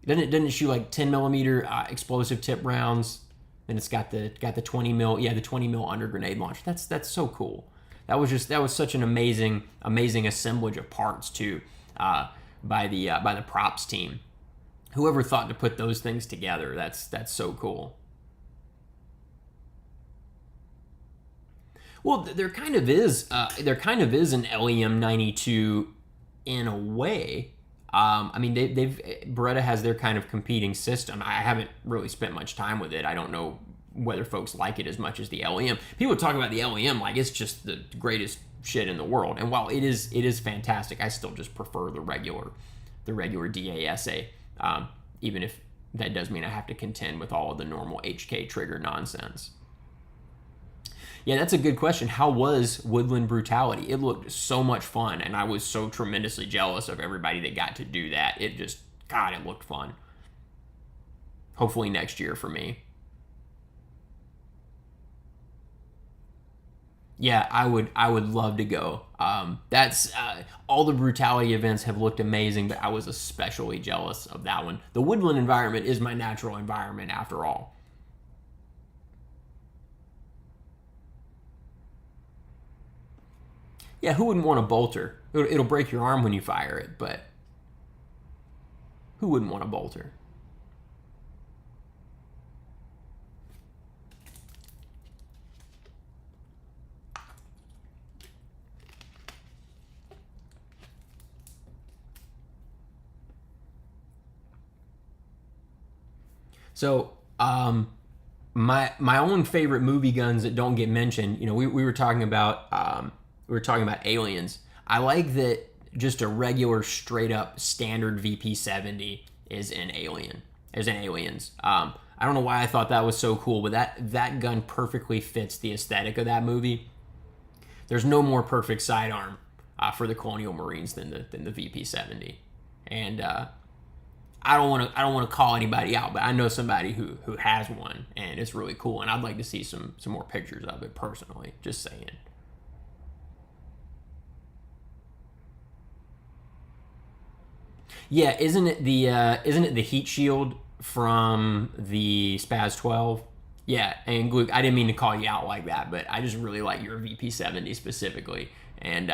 S1: it shoot like 10 millimeter explosive tip rounds? Then it's got the 20 mil, the 20 mil under grenade launcher. That's so cool. That was such an amazing assemblage of parts too, by the props team. Whoever thought to put those things together, that's so cool. Well, there kind of is an LEM 92 in a way. I mean, Beretta has their kind of competing system. I haven't really spent much time with it. I don't know whether folks like it as much as the LEM. People talk about the LEM like it's just the greatest shit in the world. And while it is fantastic, I still just prefer the regular DASA. Even if that does mean I have to contend with all of the normal HK trigger nonsense. Yeah, that's a good question. How was Woodland Brutality? It looked so much fun, and I was so tremendously jealous of everybody that got to do that. It looked fun. Hopefully next year for me. Yeah, I would love to go. That's all the Brutality events have looked amazing, but I was especially jealous of that one. The woodland environment is my natural environment after all. Yeah, who wouldn't want a bolter? It'll break your arm when you fire it, but who wouldn't want a bolter? So, my own favorite movie guns that don't get mentioned. You know, we were talking about aliens. I like that just a regular straight up standard VP70 is in Aliens. I don't know why I thought that was so cool, but that gun perfectly fits the aesthetic of that movie. There's no more perfect sidearm for the Colonial Marines than the VP70, and I don't want to call anybody out, but I know somebody who has one, and it's really cool, and I'd like to see some more pictures of it personally. Just saying. Yeah, isn't it the heat shield from the Spaz 12? Yeah, and Luke, I didn't mean to call you out like that, but I just really like your VP70 specifically, and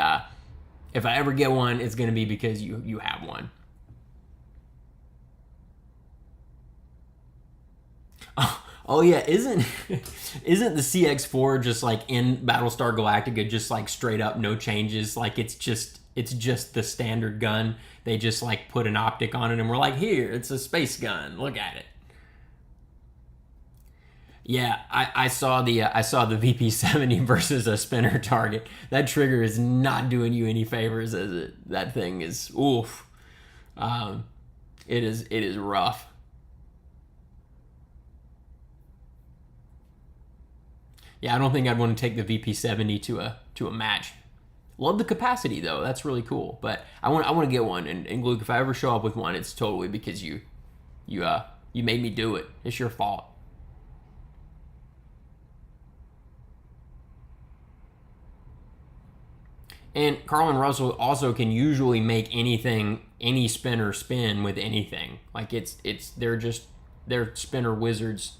S1: if I ever get one, it's gonna be because you have one. Oh yeah, isn't the CX4 just like in Battlestar Galactica, just like straight up no changes? Like it's just the standard gun. They just like put an optic on it, and we're like, here, it's a space gun. Look at it. Yeah, I saw the VP70 versus a spinner target. That trigger is not doing you any favors, is it? That thing is oof. Um, it is rough. Yeah, I don't think I'd want to take the VP70 to a match. Love the capacity though. That's really cool. But I want to get one. And Luke, if I ever show up with one, it's totally because you made me do it. It's your fault. And Carlin Russell also can usually make any spinner spin with anything. Like they're spinner wizards.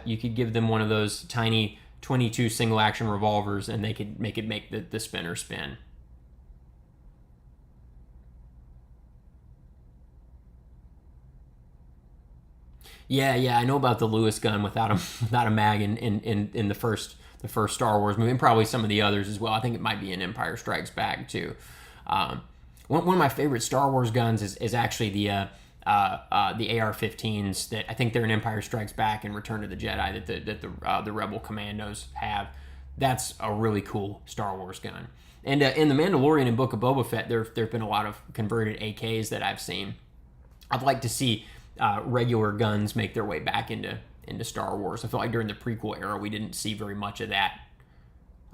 S1: You could give them one of those tiny 22 single action revolvers, and they could make the spinner spin. Yeah, I know about the Lewis gun without a without a mag in the first Star Wars movie, and probably some of the others as well. I think it might be in Empire Strikes Back too. Um, one of my favorite Star Wars guns is actually the AR-15s that I think they're in Empire Strikes Back and Return of the Jedi that the Rebel Commandos have. That's a really cool Star Wars gun. And in the Mandalorian and Book of Boba Fett, there've been a lot of converted AKs that I've seen. I'd like to see regular guns make their way back into Star Wars. I feel like during the prequel era, we didn't see very much of that.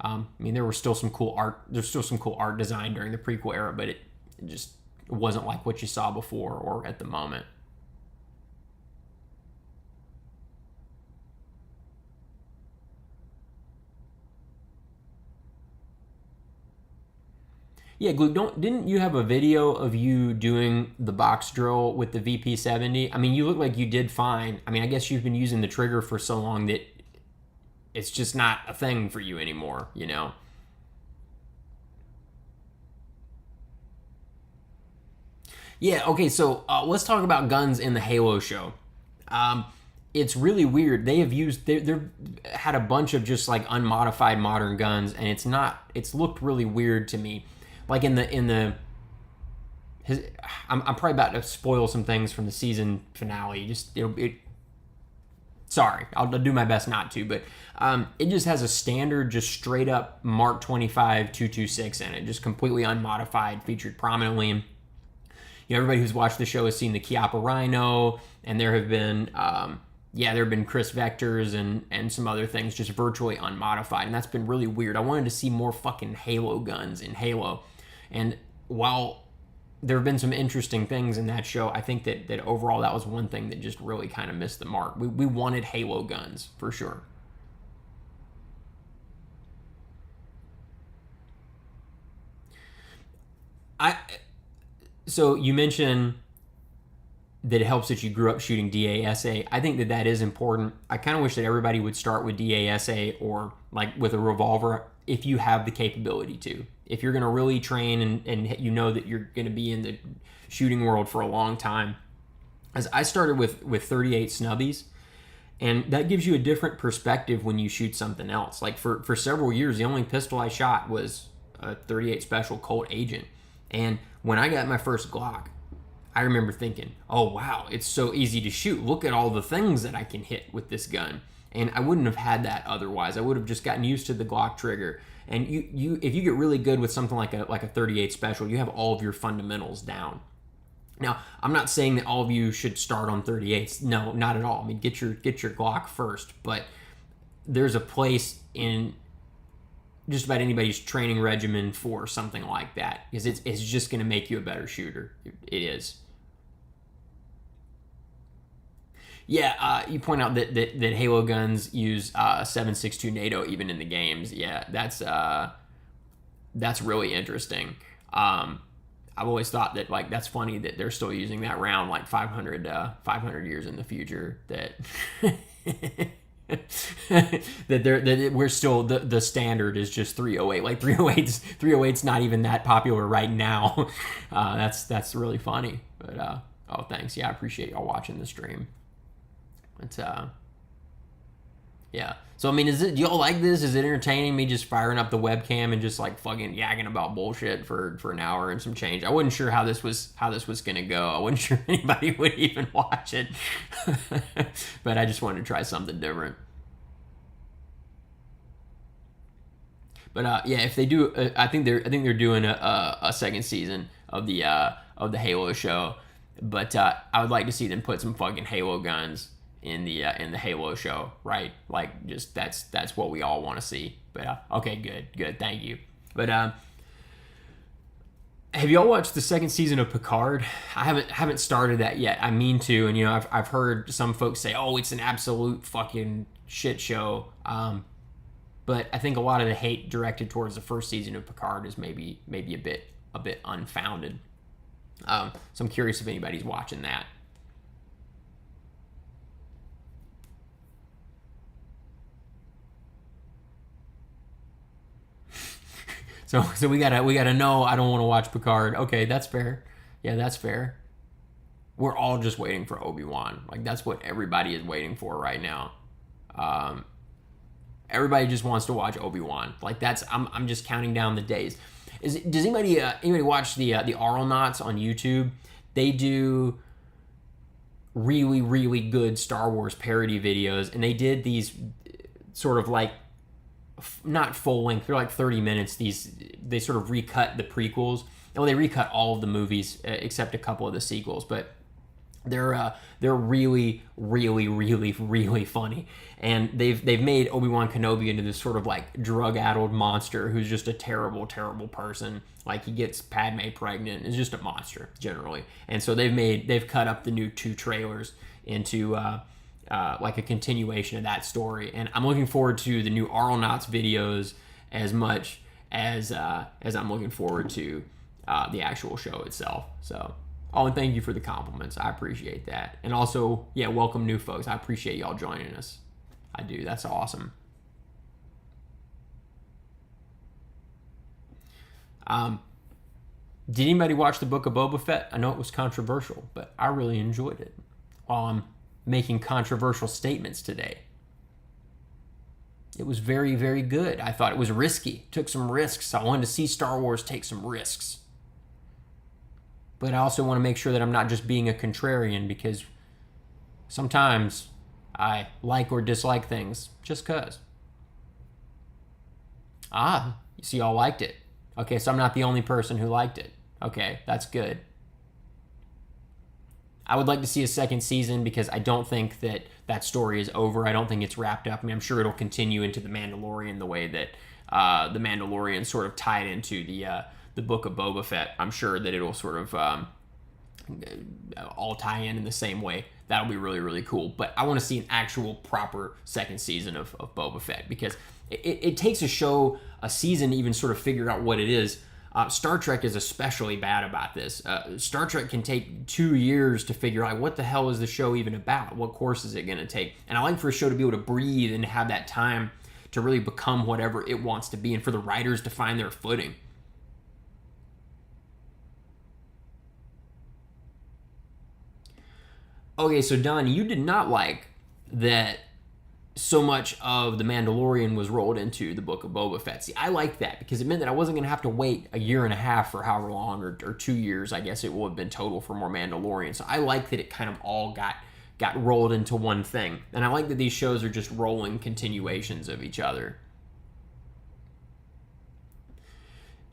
S1: I mean, there was still some cool art. There's still some cool art design during the prequel era, but it just wasn't like what you saw before or at the moment. Yeah, Glue, didn't you have a video of you doing the box drill with the VP70? I mean, you look like you did fine. I mean, I guess you've been using the trigger for so long that it's just not a thing for you anymore, you know? Yeah, okay, so let's talk about guns in the Halo show. Um, it's really weird. They've had a bunch of just like unmodified modern guns, and it's looked really weird to me. Like his, I'm probably about to spoil some things from the season finale. Just sorry, I'll do my best not to, but it just has a standard, just straight up Mark 25 226 in it, just completely unmodified, featured prominently. You know, everybody who's watched the show has seen the Chiappa Rhino, and there have been Chris Vectors and some other things just virtually unmodified, and that's been really weird. I wanted to see more fucking Halo guns in Halo, and while there have been some interesting things in that show, I think that overall that was one thing that just really kind of missed the mark. We wanted Halo guns for sure. I so you mentioned that it helps that you grew up shooting DASA. I think that is important. I kind of wish that everybody would start with DASA or like with a revolver if you have the capability to. If you're going to really train and you know that you're going to be in the shooting world for a long time. As I started with 38 snubbies, and that gives you a different perspective when you shoot something else. Like for several years, the only pistol I shot was a 38 Special Colt Agent. And when I got my first Glock, I remember thinking, oh wow, it's so easy to shoot. Look at all the things that I can hit with this gun. And I wouldn't have had that otherwise. I would have just gotten used to the Glock trigger. And you if you get really good with something like a 38 special, you have all of your fundamentals down. Now, I'm not saying that all of you should start on 38s. No, not at all. I mean, get your Glock first, but there's a place in just about anybody's training regimen for something like that, because it's just going to make you a better shooter. It is. Yeah, you point out that Halo guns use 7.62 NATO even in the games. Yeah, that's really interesting. I've always thought that, like, that's funny that they're still using that round like 500 years in the future. That that we're still the standard is just 308. Like 308's not even that popular right now. That's really funny. But oh, thanks. Yeah, I appreciate y'all watching the stream. It's yeah. So I mean, do y'all like this? Is it entertaining, me just firing up the webcam and just like fucking yagging about bullshit for an hour and some change? I wasn't sure how this was gonna go. I wasn't sure anybody would even watch it, but I just wanted to try something different. But yeah, if they do, I think they're doing a second season of the Halo show. But I would like to see them put some fucking Halo guns in the Halo show, right? Like, just that's what we all want to see. But okay, good, thank you. But have y'all watched the second season of Picard? I haven't started that yet. I mean to, and I've heard some folks say, oh, it's an absolute fucking shit show. But I think a lot of the hate directed towards the first season of Picard is maybe a bit unfounded. So I'm curious if anybody's watching that. So we gotta know I don't want to watch Picard. Okay, that's fair. Yeah, that's fair. We're all just waiting for Obi-Wan. Like, that's what everybody is waiting for right now. Everybody just wants to watch Obi-Wan. Like, I'm just counting down the days. Does anybody watch the Aeronauts on YouTube? They do really, really good Star Wars parody videos, and they did these sort of like, not full length, they're like 30 minutes. They sort of recut the prequels. Well, they recut all of the movies except a couple of the sequels, but they're really, really, really, really funny. And they've made Obi-Wan Kenobi into this sort of like drug-addled monster who's just a terrible, terrible person. Like, he gets Padme pregnant. It's just a monster generally. And so they've cut up the new 2 trailers into like a continuation of that story. And I'm looking forward to the new Aeronauts videos as much as I'm looking forward to the actual show itself. So, oh, and thank you for the compliments. I appreciate that. And also, yeah, welcome new folks. I appreciate y'all joining us. I do. That's awesome. Did anybody watch the Book of Boba Fett? I know it was controversial, but I really enjoyed it. While I'm making controversial statements today, it was very, very good. I thought it was risky. Took some risks. I wanted to see Star Wars take some risks. But I also want to make sure that I'm not just being a contrarian, because sometimes I like or dislike things just cause. You see, y'all liked it. Okay, so I'm not the only person who liked it. Okay, that's good. I would like to see a second season, because I don't think that story is over. I don't think it's wrapped up. I mean, I'm sure it'll continue into The Mandalorian the way that The Mandalorian sort of tied into the Book of Boba Fett. I'm sure that it'll sort of all tie in the same way. That'll be really, really cool. But I want to see an actual proper second season of Boba Fett, because it takes a season to even sort of figure out what it is. Star Trek is especially bad about this. Star Trek can take 2 years to figure out what the hell is the show even about? What course is it going to take? And I like for a show to be able to breathe and have that time to really become whatever it wants to be, and for the writers to find their footing. Okay, so Don, you did not like that so much of The Mandalorian was rolled into the Book of Boba Fett. See, I liked that because it meant that I wasn't going to have to wait a year and a half for however long, or 2 years, I guess it would have been total, for more Mandalorian. So I like that it kind of all got rolled into one thing. And I like that these shows are just rolling continuations of each other.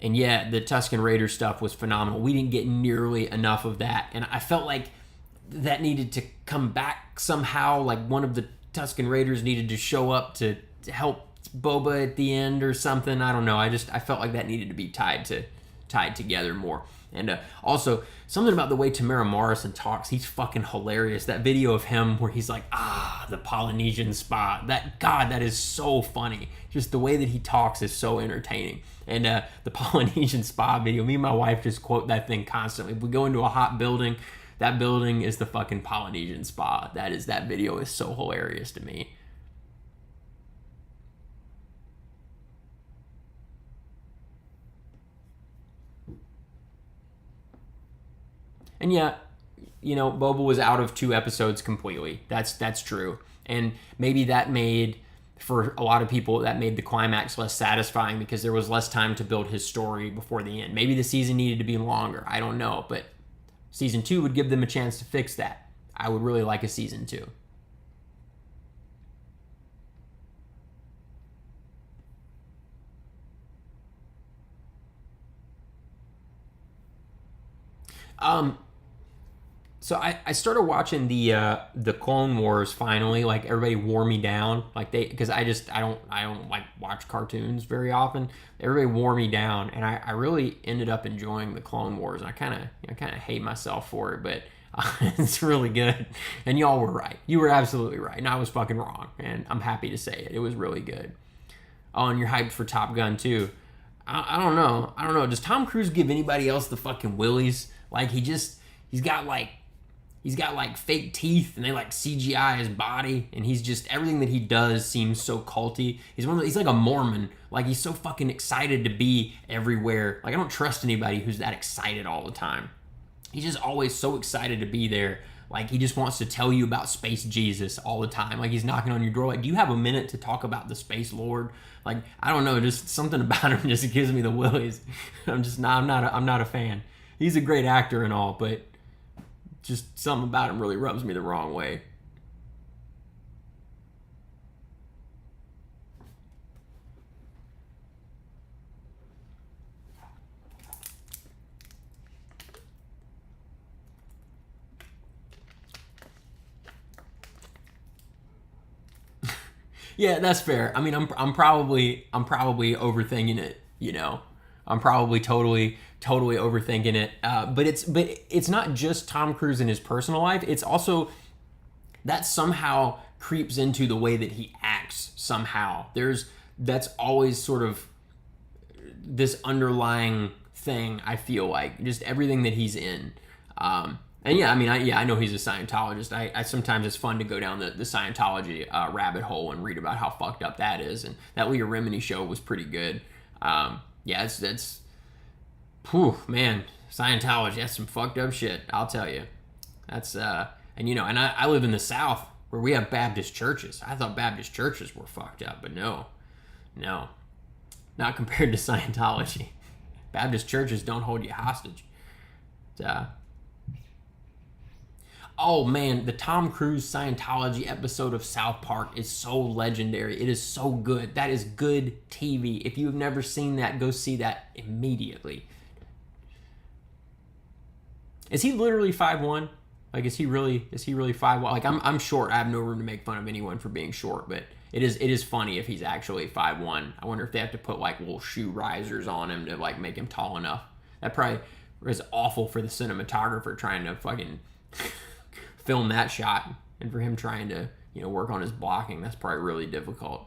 S1: And yeah, the Tusken Raider stuff was phenomenal. We didn't get nearly enough of that. And I felt like that needed to come back somehow. Like one of the Tusken Raiders needed to show up to help Boba at the end or something. I don't know. I felt like that needed to be tied together more. And also, something about the way Tamara Morrison talks, he's fucking hilarious. That video of him where he's like, the Polynesian spa. That is so funny. Just the way that he talks is so entertaining. And the Polynesian spa video, me and my wife just quote that thing constantly. If we go into a hot building, that building is the fucking Polynesian spa. That video is so hilarious to me. And yeah, Boba was out of 2 episodes completely. That's true. And maybe that made, for a lot of people, that made the climax less satisfying because there was less time to build his story before the end. Maybe the season needed to be longer. I don't know. But season 2 would give them a chance to fix that. I would really like a season 2. So I started watching the Clone Wars finally. Like everybody wore me down, because I don't like watch cartoons very often. Everybody wore me down, and I really ended up enjoying the Clone Wars. And I kind of hate myself for it, but it's really good. And y'all were right. You were absolutely right, and I was fucking wrong. And I'm happy to say it. It was really good. Oh, and you're hyped for Top Gun too. I don't know. Does Tom Cruise give anybody else the fucking willies? Like he's got like fake teeth, and they like CGI his body, and he's just, everything that he does seems so culty. He's like a Mormon. Like he's so fucking excited to be everywhere. Like I don't trust anybody who's that excited all the time. He's just always so excited to be there. Like he just wants to tell you about Space Jesus all the time. Like he's knocking on your door. Like, do you have a minute to talk about the Space Lord? Like, I don't know, just something about him just gives me the willies. I'm not a fan. He's a great actor and all, but just something about him really rubs me the wrong way. Yeah, that's fair. I mean, I'm probably overthinking it. I'm probably totally overthinking it. But it's not just Tom Cruise in his personal life. It's also that somehow creeps into the way that he acts. Somehow that's always sort of this underlying thing. I feel like just everything that he's in. And yeah, I mean, I know he's a Scientologist. I sometimes it's fun to go down the Scientology rabbit hole and read about how fucked up that is. And that Leah Remini show was pretty good. Yeah, that's whew, man, Scientology, that's some fucked up shit, I'll tell you. That's, and I live in the South where we have Baptist churches. I thought Baptist churches were fucked up, but no, not compared to Scientology. Baptist churches don't hold you hostage. Oh man, the Tom Cruise Scientology episode of South Park is so legendary. It is so good. That is good TV. If you have never seen that, go see that immediately. Is he literally 5'1"? Like, is he really 5'1"? Like, I'm short. I have no room to make fun of anyone for being short, but it is funny if he's actually 5'1". I wonder if they have to put like little shoe risers on him to like make him tall enough. That probably is awful for the cinematographer trying to fucking film that shot, and for him trying to work on his blocking. That's probably really difficult.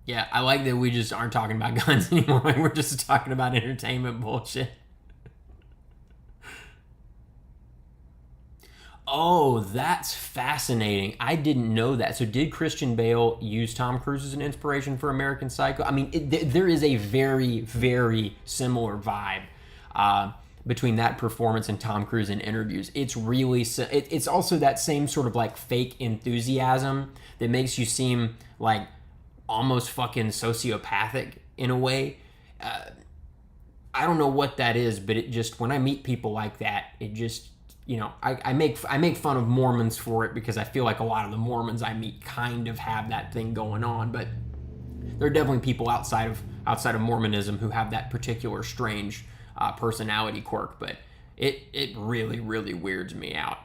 S1: Yeah, I like that we just aren't talking about guns anymore. Like, we're just talking about entertainment bullshit. Oh, that's fascinating. I didn't know that. So, did Christian Bale use Tom Cruise as an inspiration for American Psycho? I mean, there is a very, very similar vibe between that performance and Tom Cruise in interviews. It's really, it's also that same sort of like fake enthusiasm that makes you seem like almost fucking sociopathic in a way. I don't know what that is, but it just, when I meet people like that, it just, you know, I make fun of Mormons for it because I feel like a lot of the Mormons I meet kind of have that thing going on, but there are definitely people outside of Mormonism who have that particular strange personality quirk, but it really, really weirds me out.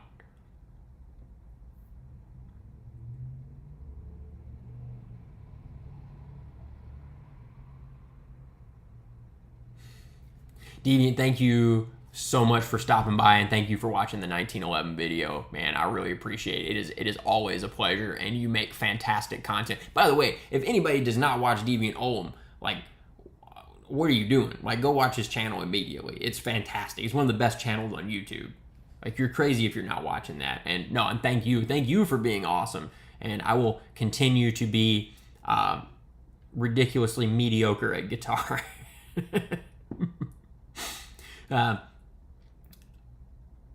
S1: Deviant, thank you so much for stopping by, and thank you for watching the 1911 video. Man, I really appreciate it. It is always a pleasure, and you make fantastic content. By the way, if anybody does not watch Deviant Olem, like, what are you doing? Like, go watch his channel immediately. It's fantastic. He's one of the best channels on YouTube. Like, you're crazy if you're not watching that. And no, and thank you for being awesome. And I will continue to be ridiculously mediocre at guitar.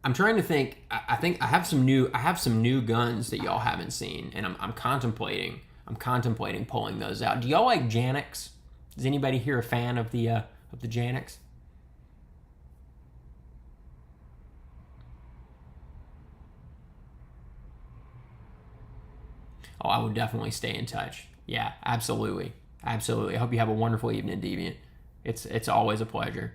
S1: I'm trying to think. I think I have some new guns that y'all haven't seen, and I'm contemplating pulling those out. Do y'all like Janix? Is anybody here a fan of the Janix? Oh, I would definitely stay in touch. Yeah, absolutely, absolutely. I hope you have a wonderful evening, Deviant. It's always a pleasure.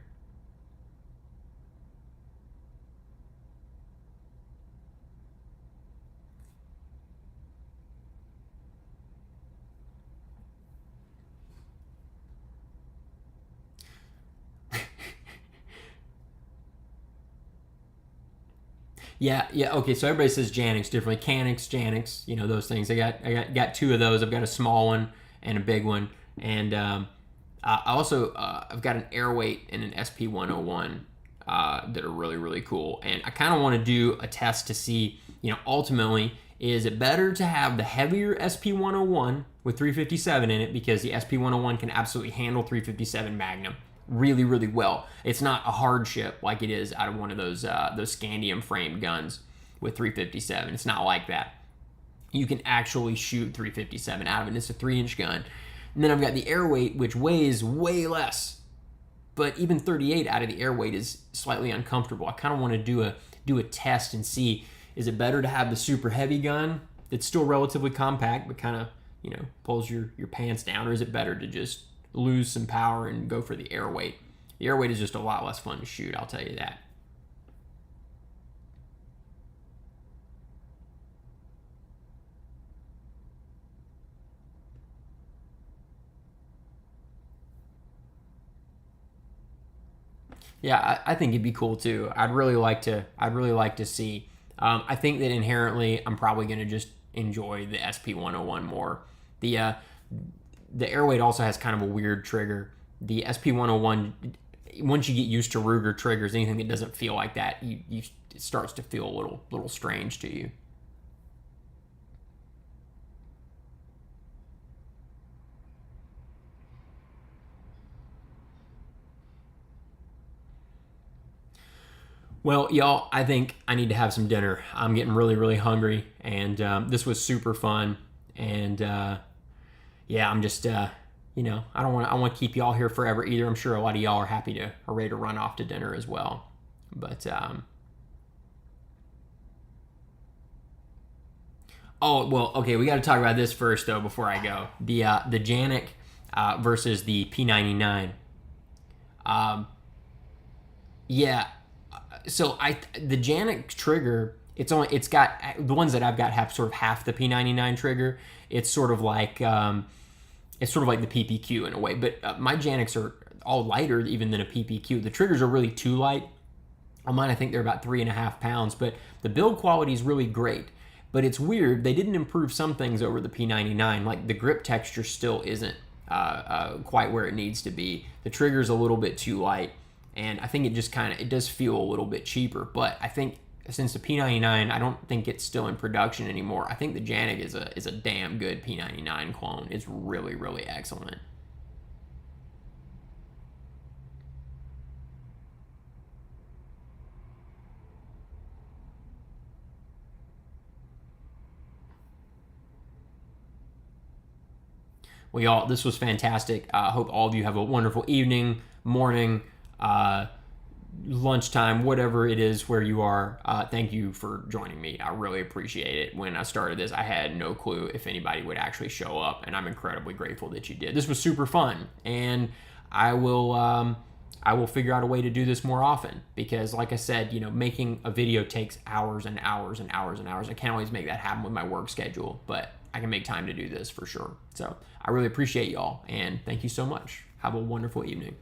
S1: Yeah, yeah. Okay, so everybody says Janix differently. Canix, Janix, you know those things. I got two of those. I've got a small one and a big one, and I also I've got an Airweight and an SP101 that are really, really cool. And I kind of want to do a test to see, you know, ultimately, is it better to have the heavier SP101 with 357 in it, because the SP101 can absolutely handle 357 Magnum really, really well. It's not a hardship like it is out of one of those scandium framed guns with 357. It's not like that. You can actually shoot 357 out of it. It's a 3-inch gun. And then I've got the Airweight, which weighs way less, but even 38 out of the Airweight is slightly uncomfortable. I kind of want to do a test and see, is it better to have the super heavy gun that's still relatively compact but kind of, you know, pulls your pants down, or is it better to just lose some power and go for the Airweight? The Airweight is just a lot less fun to shoot, I'll tell you that. Yeah, I think it'd be cool too. I'd really like to see. I think that inherently, I'm probably going to just enjoy the SP101 more. The Airweight also has kind of a weird trigger. The SP101, once you get used to Ruger triggers, anything that doesn't feel like that, it starts to feel a little strange to you. Well, y'all, I think I need to have some dinner. I'm getting really, really hungry, and this was super fun. And yeah, I'm just, you know, I want to keep y'all here forever either. I'm sure a lot of y'all are ready to run off to dinner as well. But oh well, okay, we got to talk about this first though before I go. The Janik versus the P99. Um, yeah, so the Janik trigger, it's got, the ones that I've got have sort of half the P99 trigger. It's sort of like the PPQ in a way, but my Janiks are all lighter even than a PPQ. The triggers are really too light. On mine, I think they're about 3.5 pounds, but the build quality is really great. But it's weird, they didn't improve some things over the P99. Like the grip texture still isn't quite where it needs to be. The trigger's a little bit too light, and I think it just it does feel a little bit cheaper. But I think since the P99, I don't think it's still in production anymore. I think the Janik is a damn good P99 clone. It's really, really excellent. Well, y'all, this was fantastic. I hope all of you have a wonderful evening, morning, lunchtime, whatever it is where you are. Thank you for joining me. I really appreciate it. When I started this, I had no clue if anybody would actually show up, and I'm incredibly grateful that you did. This was super fun, and I will figure out a way to do this more often, because like I said, you know, making a video takes hours and hours and hours and hours. I can't always make that happen with my work schedule, but I can make time to do this for sure. So I really appreciate y'all, and thank you so much. Have a wonderful evening.